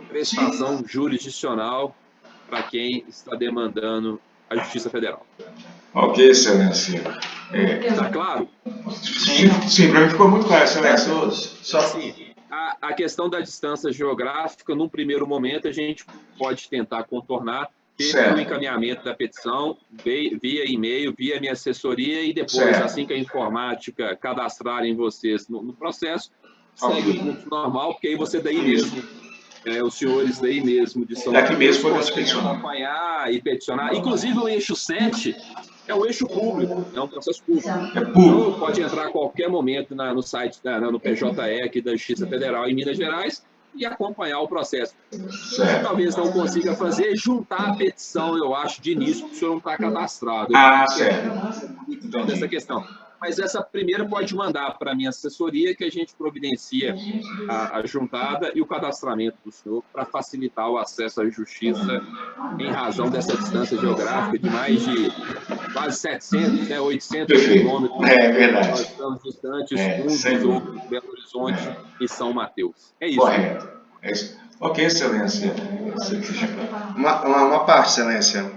Speaker 2: prestação jurisdicional para quem está demandando a Justiça Federal.
Speaker 3: Ok, Excelência.
Speaker 2: Está claro?
Speaker 3: Sim, para mim ficou muito claro, Excelência.
Speaker 2: Só assim, a questão da distância geográfica, num primeiro momento, a gente pode tentar contornar pelo encaminhamento da petição, via e-mail, via minha assessoria, e depois, assim que a informática cadastrarem vocês no processo, segue o fluxo normal, porque aí você daí mesmo, os senhores daí mesmo de São Mateus conseguem acompanhar e peticionar. Inclusive, o eixo 7 é um eixo público, é um processo público. Então, pode entrar a qualquer momento no site, no PJE aqui da Justiça Federal em Minas Gerais e acompanhar o processo. O que talvez não consiga fazer é juntar a petição, eu acho, de início, porque o senhor não está cadastrado.
Speaker 3: Certo.
Speaker 2: Dessa questão. Mas essa primeira pode mandar para a minha assessoria, que a gente providencia a juntada e o cadastramento do senhor para facilitar o acesso à justiça em razão dessa distância geográfica de mais de quase 700, 800 quilômetros.
Speaker 3: É verdade.
Speaker 2: Nós estamos distantes uns dos outros, Belo Horizonte e São Mateus. É isso.
Speaker 3: Correto. É isso. Ok, Excelência.
Speaker 5: Uma parte, Excelência.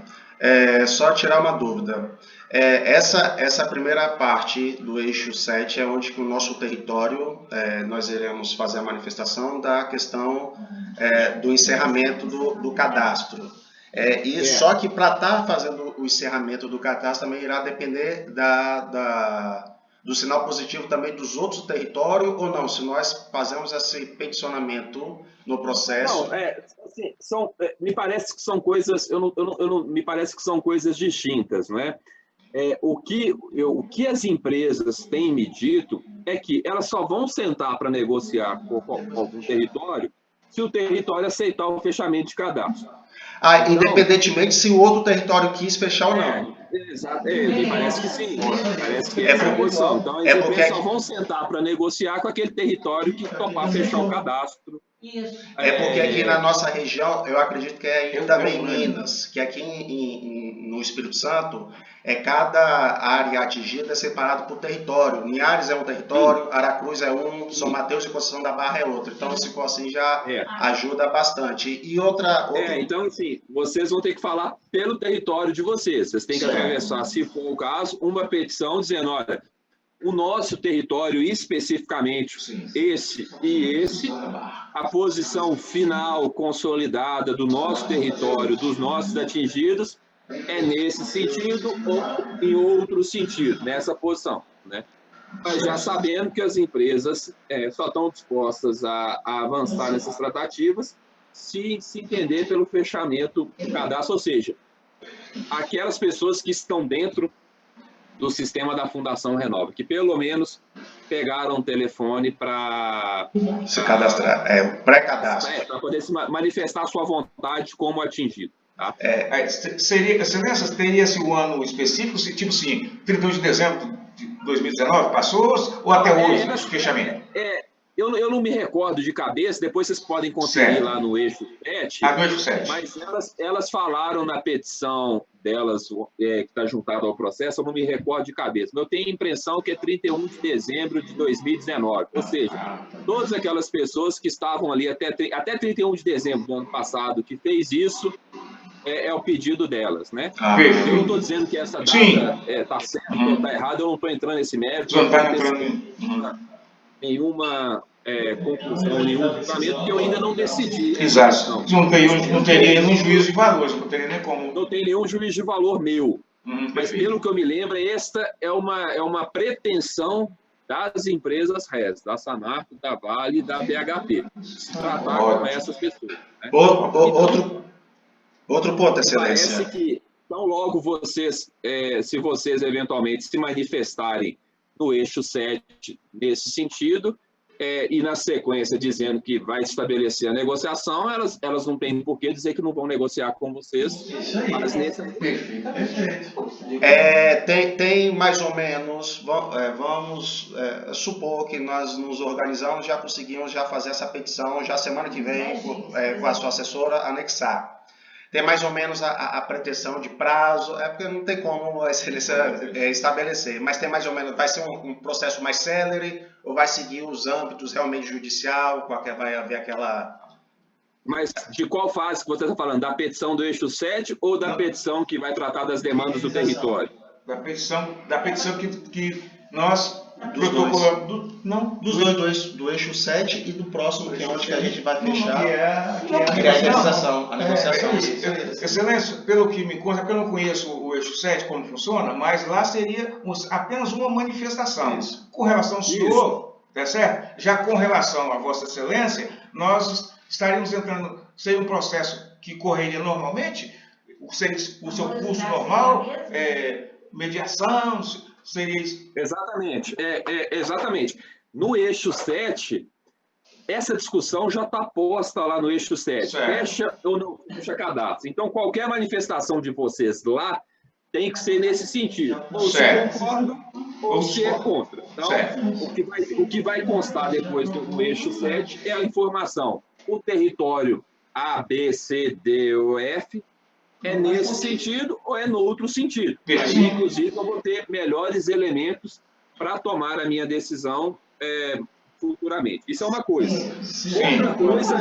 Speaker 5: Só tirar uma dúvida. Essa primeira parte do eixo 7 é onde que o nosso território, nós iremos fazer a manifestação da questão do encerramento do cadastro. Só que para estar fazendo o encerramento do cadastro também irá depender do sinal positivo também dos outros territórios, ou não? Se nós fazemos esse peticionamento no processo...
Speaker 2: Não, me parece que são coisas, me parece que são coisas distintas, não é? o que as empresas têm me dito é que elas só vão sentar para negociar com algum território se o território aceitar o fechamento de cadastro. Então,
Speaker 5: independentemente se o outro território quis fechar ou não.
Speaker 2: Exato, me parece que sim. Parece que essa é a posição. Então, as empresas só vão sentar para negociar com aquele território que topar fechar o cadastro.
Speaker 5: Porque aqui na nossa região, eu acredito que é também Minas, que aqui no Espírito Santo, cada área atingida é separada por território. Linhares é um território, Aracruz é um, São Mateus e Conceição da Barra é outro. Então, se for assim, já ajuda bastante. E outra...
Speaker 2: Então, assim, vocês vão ter que falar pelo território de vocês. Vocês têm que atravessar, se for o caso, uma petição dizendo, olha, o nosso território especificamente, esse e esse, a posição final consolidada do nosso território, dos nossos atingidos, é nesse sentido ou em outro sentido, nessa posição, né? Mas já sabendo que as empresas só estão dispostas a avançar nessas tratativas se entender pelo fechamento do cadastro, ou seja, aquelas pessoas que estão dentro do sistema da Fundação Renova, que pelo menos pegaram o telefone para
Speaker 5: se cadastrar, pré-cadastro.
Speaker 2: Para poder se manifestar a sua vontade como atingido. Tá?
Speaker 3: Teria-se um ano específico, tipo assim, 31 de dezembro de 2019, passou ou até hoje, o fechamento?
Speaker 2: Eu não me recordo de cabeça, depois vocês podem conferir lá no Eixo 7.
Speaker 3: No Eixo 7.
Speaker 2: Mas elas falaram na petição delas, que está juntada ao processo, eu não me recordo de cabeça. Mas eu tenho a impressão que é 31 de dezembro de 2019. Ou seja, todas aquelas pessoas que estavam ali até 31 de dezembro do ano passado, que fez isso, é o pedido delas, né? Eu não estou dizendo que essa data está certa ou está errada, eu não estou entrando nesse mérito.
Speaker 3: Não está entrando
Speaker 2: nenhuma conclusão, nenhum julgamento, que eu ainda não decidi.
Speaker 3: Exato. Não teria nenhum juízo de valor, não teria nem como.
Speaker 2: Não tem nenhum juízo de valor meu. Mas pelo que eu me lembro, esta é uma pretensão das empresas RES, da Samarco, da Vale e da BHP, se tratar com essas pessoas. Né?
Speaker 5: Outro ponto, Excelência.
Speaker 2: Parece que, tão logo vocês, se vocês eventualmente se manifestarem no Eixo 7 nesse sentido, e na sequência dizendo que vai estabelecer a negociação, elas não têm por que dizer que não vão negociar com vocês. Mas nesse...
Speaker 5: Tem mais ou menos, vamos supor que nós nos organizamos, já conseguimos fazer essa petição, já semana que vem, com a sua assessora, anexar. Tem mais ou menos a pretensão de prazo, porque não tem como a excelência estabelecer, mas tem mais ou menos, vai ser um processo mais célere ou vai seguir os âmbitos realmente judicial, vai haver aquela...
Speaker 2: Mas de qual fase que você está falando? Da petição do Eixo 7 ou da petição que vai tratar das demandas do território?
Speaker 3: Da petição que nós...
Speaker 5: Do Eixo 7 e do próximo, que é onde que a gente vai fechar, que é a negociação.
Speaker 3: Excelência, pelo que me conta, porque eu não conheço o Eixo 7, como funciona, mas lá seria apenas uma manifestação. Isso. Com relação ao senhor, tá certo? Já com relação a Vossa Excelência, nós estaríamos entrando, seria um processo que correria normalmente, o seu curso normal, mediação... Seria isso?
Speaker 2: Exatamente. Exatamente. No Eixo 7, essa discussão já está posta lá no Eixo 7. Certo. Fecha ou não fecha cadastro. Então, qualquer manifestação de vocês lá tem que ser nesse sentido. Ou se concordam, ou se é contra. Então, o que vai constar depois do Eixo 7 é a informação. O território A, B, C, D ou F é nesse sentido ou é no outro sentido. Aí, inclusive, eu vou ter melhores elementos para tomar a minha decisão futuramente. Isso é uma coisa. Outra coisa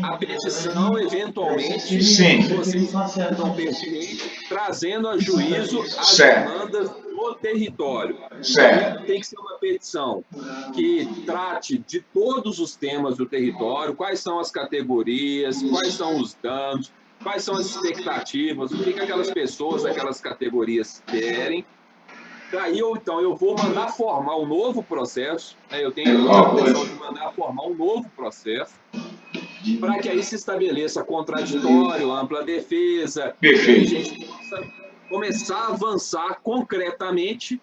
Speaker 2: a petição, eventualmente, vocês não pertinente, trazendo a juízo as demandas do território. Tem que ser uma petição que trate de todos os temas do território, quais são as categorias, quais são os danos, quais são as expectativas, o que aquelas pessoas daquelas categorias querem. Daí, então, eu vou mandar formar um novo processo, né? Eu tenho a intenção de mandar formar um novo processo, para que aí se estabeleça contraditório, ampla defesa, que a gente começar a avançar concretamente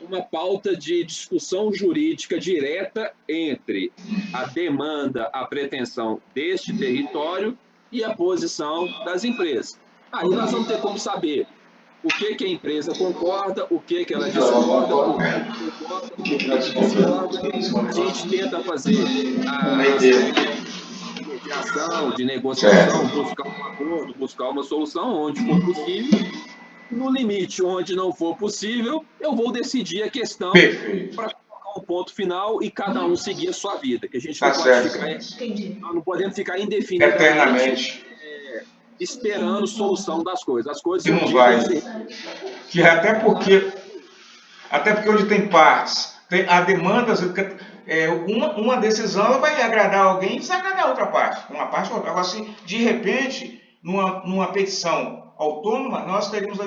Speaker 2: uma pauta de discussão jurídica direta entre a demanda, a pretensão deste território e a posição das empresas. Aí nós vamos ter como saber o que a empresa concorda, o que ela discorda, o que concorda, o que discorda. A gente tenta fazer a mediação, de negociação, buscar um acordo, buscar uma solução onde for possível. No limite, onde não for possível, eu vou decidir a questão para colocar um ponto final e cada um seguir a sua vida. Que a gente não pode ficar, não podemos ficar indefinidamente esperando solução das coisas. As coisas
Speaker 3: não vai. Que até porque onde tem partes, há demandas, uma decisão ela vai agradar alguém e desagradar outra parte. Uma parte ou outra. Agora, assim, de repente, numa petição autônoma, nós teríamos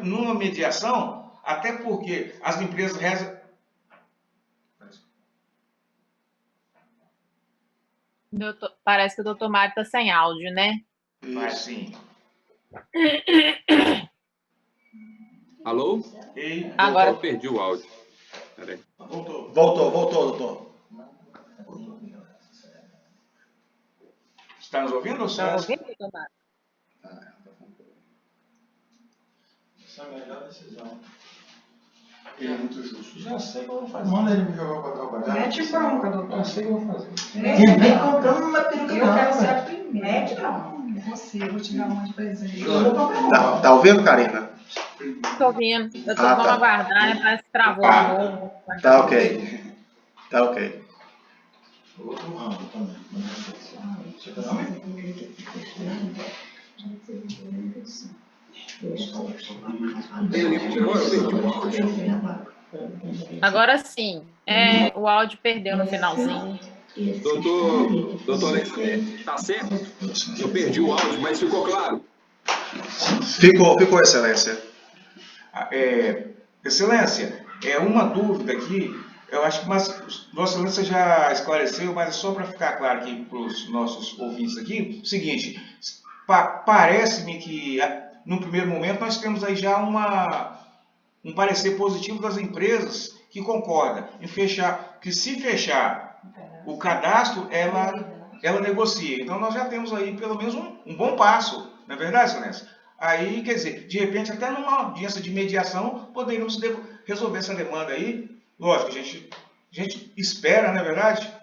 Speaker 3: numa mediação, até porque as empresas
Speaker 1: Parece que o doutor Mário está sem áudio, né?
Speaker 3: Mas sim.
Speaker 2: Alô?
Speaker 1: Agora
Speaker 2: eu perdi o áudio. Peraí.
Speaker 5: Voltou, doutor.
Speaker 3: Está nos ouvindo?
Speaker 1: Está ouvindo, doutor Mário?
Speaker 6: Essa é a melhor decisão. Ele é muito justo. Já sei o que eu vou fazer. Manda ele me jogar para trabalhar.
Speaker 7: Mete bronca, doutor.
Speaker 6: Já sei o que eu vou fazer.
Speaker 7: Vem comprando uma peruca. Eu quero ser a primeira. Mete bronca. Você, eu vou te dar uma de presente. Eu vou comprar uma.
Speaker 5: Tá ouvindo, Karina?
Speaker 1: Estou ouvindo. Eu estou vamos aguardar, né? Parece que travou de novo.
Speaker 5: Tá ok.
Speaker 6: O outro ramo também.
Speaker 1: Agora sim. O áudio perdeu no finalzinho.
Speaker 2: Doutor Alexandre, está certo? Eu perdi o áudio, mas ficou claro?
Speaker 5: Ficou, Excelência.
Speaker 3: Excelência, uma dúvida aqui, eu acho que Vossa Excelência já esclareceu, mas é só para ficar claro aqui para os nossos ouvintes aqui, o seguinte, parece-me que, no primeiro momento, nós temos aí já um parecer positivo das empresas que concorda em fechar, que se fechar o cadastro, ela negocia. Então, nós já temos aí, pelo menos, um bom passo, não é verdade, Excelência? Aí, quer dizer, de repente, até numa audiência de mediação, poderíamos resolver essa demanda aí. Lógico, a gente espera, não é verdade?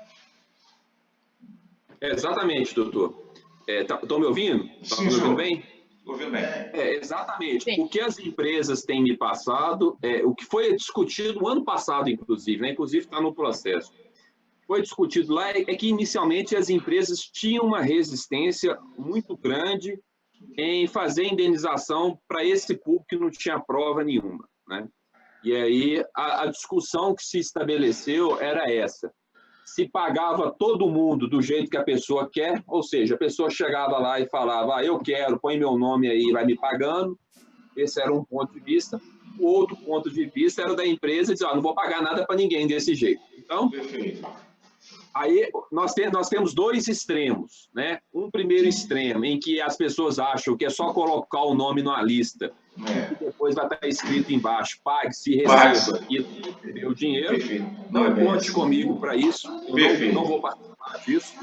Speaker 2: Exatamente, doutor. Estão me ouvindo? Estão me ouvindo bem?
Speaker 3: Ouvindo bem.
Speaker 2: Exatamente.
Speaker 1: Sim.
Speaker 2: O que as empresas têm me passado, o que foi discutido no ano passado, inclusive, né? Inclusive está no processo. Foi discutido lá é que, inicialmente, as empresas tinham uma resistência muito grande em fazer indenização para esse público que não tinha prova nenhuma, né? E aí a discussão que se estabeleceu era essa: se pagava todo mundo do jeito que a pessoa quer, ou seja, a pessoa chegava lá e falava, eu quero, põe meu nome aí, vai me pagando. Esse era um ponto de vista. O outro ponto de vista era da empresa dizer, não vou pagar nada para ninguém desse jeito. Então, aí nós temos dois extremos, né? Um primeiro extremo em que as pessoas acham que é só colocar o nome numa lista e depois vai estar escrito embaixo, pague-se, receba e dê o dinheiro. Não conte comigo para isso, eu não vou participar disso.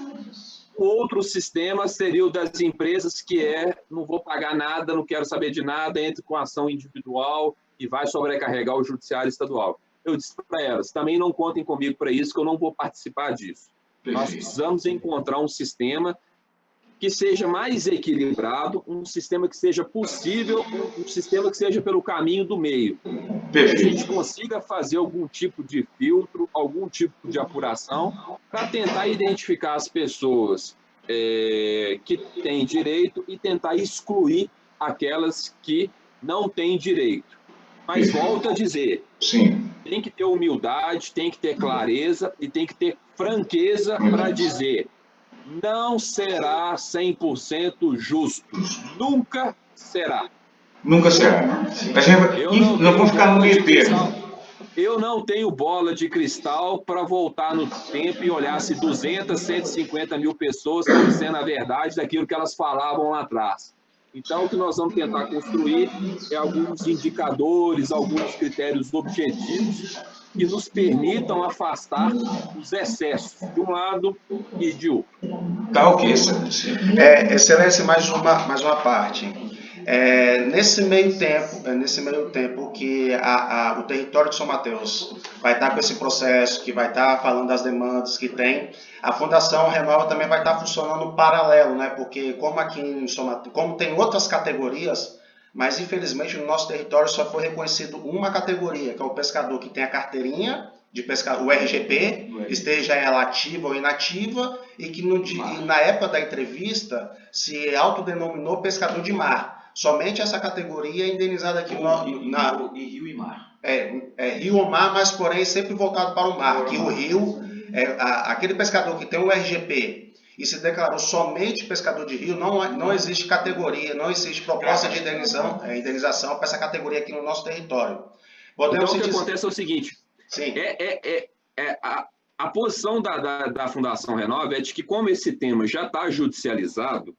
Speaker 2: O outro sistema seria o das empresas que não vou pagar nada, não quero saber de nada, entre com ação individual e vai sobrecarregar o judiciário estadual. Eu disse para elas, também não contem comigo para isso, que eu não vou participar disso. Nós precisamos encontrar um sistema que seja mais equilibrado, um sistema que seja possível, um sistema que seja pelo caminho do meio. Que a gente consiga fazer algum tipo de filtro, algum tipo de apuração, para tentar identificar as pessoas que têm direito e tentar excluir aquelas que não têm direito. Mas volto a dizer, tem que ter humildade, tem que ter clareza e tem que ter franqueza para dizer, não será 100% justo. Nunca será.
Speaker 3: Nunca será. Não vamos ficar no meio termo.
Speaker 2: Eu não tenho bola de cristal para voltar no tempo e olhar se 200, 150 mil pessoas estão dizendo a verdade daquilo que elas falavam lá atrás. Então, o que nós vamos tentar construir é alguns indicadores, alguns critérios objetivos que nos permitam afastar os excessos de um lado e de outro.
Speaker 5: Tá ok, excelência. Excelência, mais uma parte. Nesse meio tempo que o território de São Mateus vai estar com esse processo, que vai estar falando das demandas que tem, a Fundação Renova também vai estar funcionando paralelo, né? Porque como aqui em São Mateus, como tem outras categorias, mas infelizmente no nosso território só foi reconhecido uma categoria, que é o pescador que tem a carteirinha de pescador, o RGP, esteja ela ativa ou inativa, e que na época da entrevista se autodenominou pescador de mar. Somente essa categoria é indenizada aqui
Speaker 8: em rio e mar.
Speaker 5: Rio ou mar, mas porém sempre voltado para o mar, que o rio, aquele pescador que tem o RGP e se declarou somente pescador de rio, não existe categoria, não existe proposta de indenização para essa categoria aqui no nosso território.
Speaker 2: Então, o que acontece é o seguinte,
Speaker 5: sim.
Speaker 2: A posição da Fundação Renova é de que, como esse tema já está judicializado,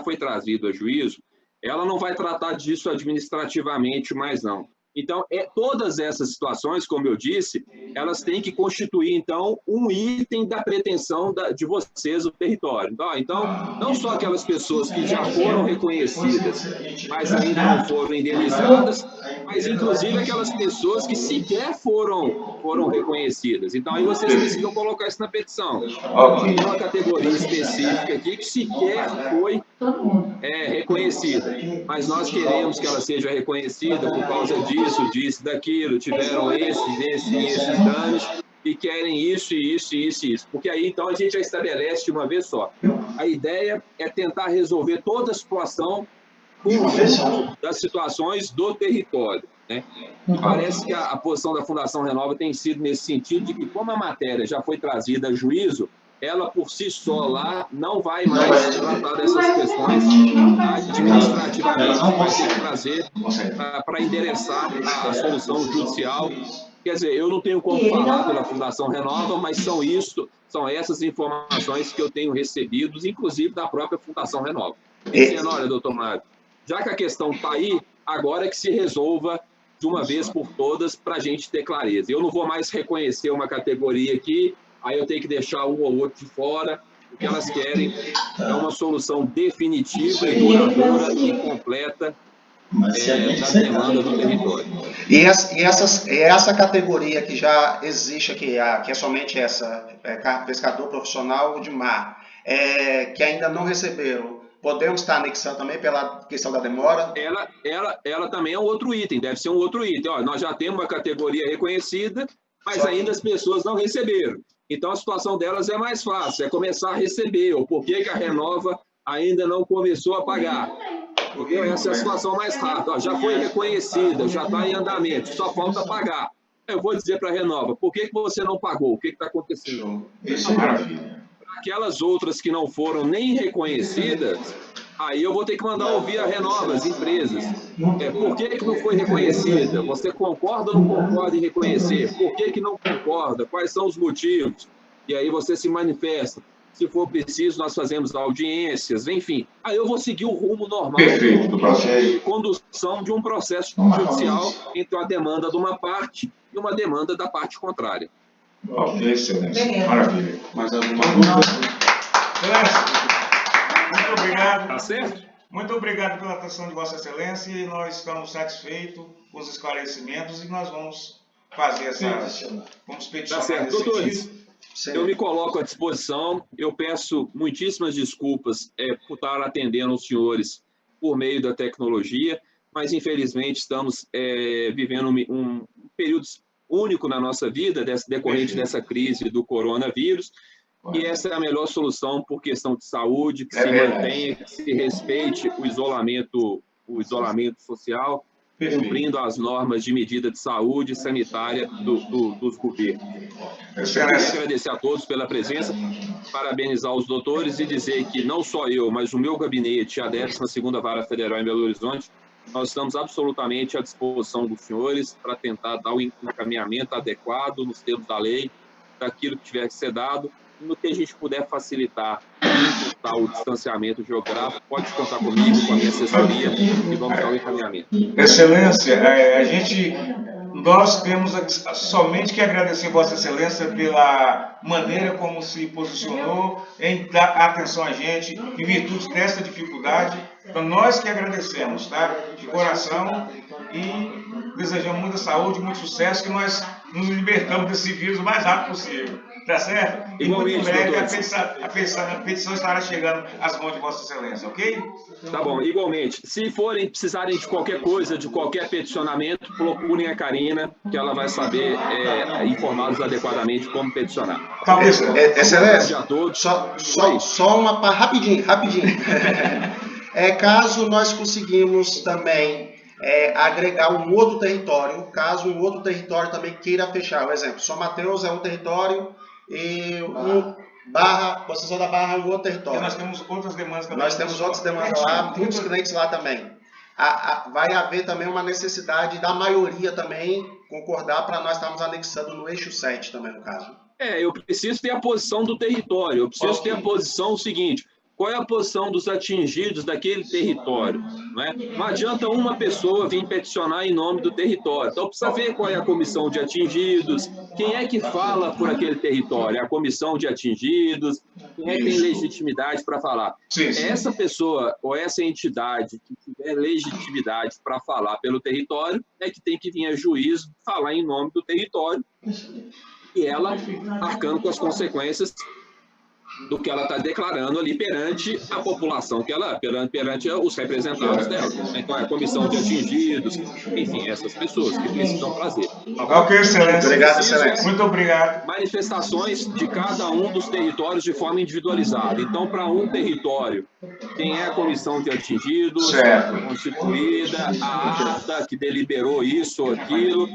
Speaker 2: foi trazido a juízo, ela não vai tratar disso administrativamente mais não. Então, todas essas situações, como eu disse, elas têm que constituir, então, um item da pretensão de vocês, o território. Então, não só aquelas pessoas que já foram reconhecidas, mas ainda não foram indenizadas, mas, inclusive, aquelas pessoas que sequer foram reconhecidas. Então, aí vocês precisam colocar isso na petição. Tem uma categoria específica aqui que sequer foi reconhecida, mas nós queremos que ela seja reconhecida por causa disso, daquilo, tiveram esses danos e querem isso. Porque aí, então, a gente já estabelece de uma vez só. A ideia é tentar resolver toda a situação conjunto das situações do território, né? E parece que a posição da Fundação Renova tem sido nesse sentido de que, como a matéria já foi trazida a juízo, ela por si só lá não vai mais tratar dessas questões administrativamente, vai ter que trazer para endereçar a solução judicial. Quer dizer, eu não tenho como falar pela Fundação Renova, mas são essas informações que eu tenho recebido, inclusive da própria Fundação Renova. Dizendo, olha, doutor Mário, já que a questão está aí, agora é que se resolva de uma vez por todas para a gente ter clareza. Eu não vou mais reconhecer uma categoria aqui, aí eu tenho que deixar um ou outro de fora. O que elas querem é uma solução definitiva e duradoura e completa da demanda do território.
Speaker 5: E essa categoria que já existe aqui, que é somente essa, pescador profissional de mar, que ainda não receberam, podemos estar anexando também pela questão da demora?
Speaker 2: Ela também é um outro item, deve ser um outro item. Ó, nós já temos uma categoria reconhecida, mas ainda as pessoas não receberam. Então, a situação delas é mais fácil, é começar a receber. Ou por que a Renova ainda não começou a pagar? Porque essa é a situação mais rápida. Ó, já foi reconhecida, já está em andamento, só falta pagar. Eu vou dizer para a Renova, por que você não pagou? O que está acontecendo?
Speaker 8: Isso é maravilha.
Speaker 2: Aquelas outras que não foram nem reconhecidas, aí eu vou ter que mandar ouvir a Renova, as empresas. Por que não foi reconhecida? Você concorda ou não concorda em reconhecer? Por que não concorda? Quais são os motivos? E aí você se manifesta. Se for preciso, nós fazemos audiências, enfim. Aí eu vou seguir o rumo normal de condução de um processo judicial entre a demanda de uma parte e uma demanda da parte contrária.
Speaker 8: Ok, excelência. Maravilha. Mais alguma dúvida?
Speaker 3: Muito obrigado.
Speaker 2: Tá certo?
Speaker 3: Muito obrigado pela atenção de Vossa Excelência e nós estamos satisfeitos com os esclarecimentos e nós vamos fazer vamos peticionar.
Speaker 2: Tá certo, doutores. Eu me coloco à disposição. Eu peço muitíssimas desculpas por estar atendendo os senhores por meio da tecnologia, mas infelizmente estamos vivendo um período único na nossa vida, decorrente dessa crise do coronavírus, e essa é a melhor solução por questão de saúde, que se mantenha, que se respeite o isolamento social, cumprindo as normas de medida de saúde sanitária dos governos. Eu quero agradecer a todos pela presença, parabenizar os doutores e dizer que não só eu, mas o meu gabinete, a 12ª Vara Federal em Belo Horizonte, nós estamos absolutamente à disposição dos senhores para tentar dar o encaminhamento adequado nos termos da lei, daquilo que tiver que ser dado, e no que a gente puder facilitar respeitar o distanciamento geográfico, pode contar comigo, com a minha assessoria, e vamos dar o encaminhamento.
Speaker 3: Excelência, nós temos somente que agradecer Vossa Excelência pela maneira como se posicionou em dar atenção a gente, em virtude dessa dificuldade. Então, nós que agradecemos, tá? De coração, e desejamos muita saúde, muito sucesso, que nós nos libertamos desse vírus o mais rápido possível. Tá certo? E muito breve a petição estará chegando às mãos de Vossa Excelência, ok?
Speaker 2: Tá bom, igualmente. Se precisarem de qualquer coisa, de qualquer peticionamento, procurem a Karina, que ela vai saber informar-los adequadamente como peticionar.
Speaker 3: Tá,
Speaker 5: Excelência, só uma rapidinho. Caso nós conseguimos também agregar um outro território, caso um outro território também queira fechar, por exemplo, São Mateus é um território e Conceição da Barra é um outro território.
Speaker 3: E nós temos outras demandas também.
Speaker 5: Nós temos outras demandas lá, muitos clientes lá também. Vai haver também uma necessidade da maioria também concordar para nós estarmos anexando no eixo 7 também, no caso.
Speaker 2: Eu preciso ter a posição do território, eu preciso ter a posição seguinte. Qual é a posição dos atingidos daquele território? Não adianta uma pessoa vir peticionar em nome do território. Então, precisa ver qual é a comissão de atingidos, quem é que fala por aquele território, a comissão de atingidos, quem é que tem legitimidade para falar. Essa pessoa ou essa entidade que tiver legitimidade para falar pelo território é que tem que vir a juízo falar em nome do território e ela arcando com as consequências do que ela está declarando ali perante a população, perante os representados dela. Então, é a comissão de atingidos, enfim, essas pessoas que precisam fazer.
Speaker 3: Ok, Excelência.
Speaker 5: Obrigado, Excelência.
Speaker 3: Muito obrigado.
Speaker 2: Manifestações de cada um dos territórios de forma individualizada. Então, para um território, quem é a comissão de atingidos, constituída, a ata que deliberou isso ou aquilo,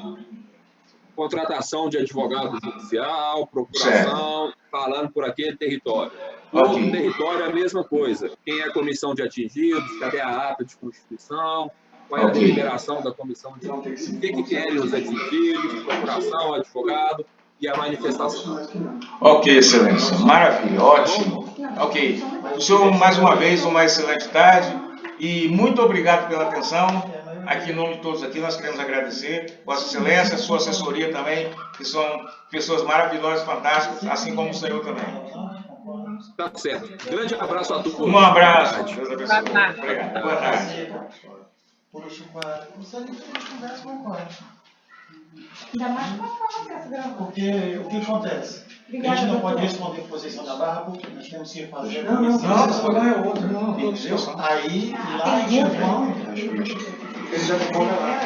Speaker 2: contratação de advogado judicial, procuração, falando por aquele território. Outro território é a mesma coisa. Quem é a comissão de atingidos, cadê a ata de constituição, qual é a deliberação da comissão de atingidos, o que querem os atingidos, procuração, advogado e a manifestação.
Speaker 3: Ok, Excelência. Maravilha, ótimo. Ok. O senhor, mais uma vez, uma excelente tarde e muito obrigado pela atenção. Aqui, em nome de todos aqui, nós queremos agradecer Vossa Excelência, a sua assessoria também, que são pessoas maravilhosas, fantásticas, assim como o senhor também.
Speaker 2: Tá certo. Grande abraço a todos.
Speaker 3: Um abraço. Deus abençoe. Obrigado. Boa tarde.
Speaker 7: Ainda mais com a forma dessa gravação.
Speaker 6: Porque o que acontece?
Speaker 7: Obrigada,
Speaker 6: a gente não pode
Speaker 7: doutor.
Speaker 6: responder por Conceição da Barra porque nós temos que fazer.
Speaker 3: Não, é outra.
Speaker 6: Aí lá a gente vai.
Speaker 7: Ele já ficou lá.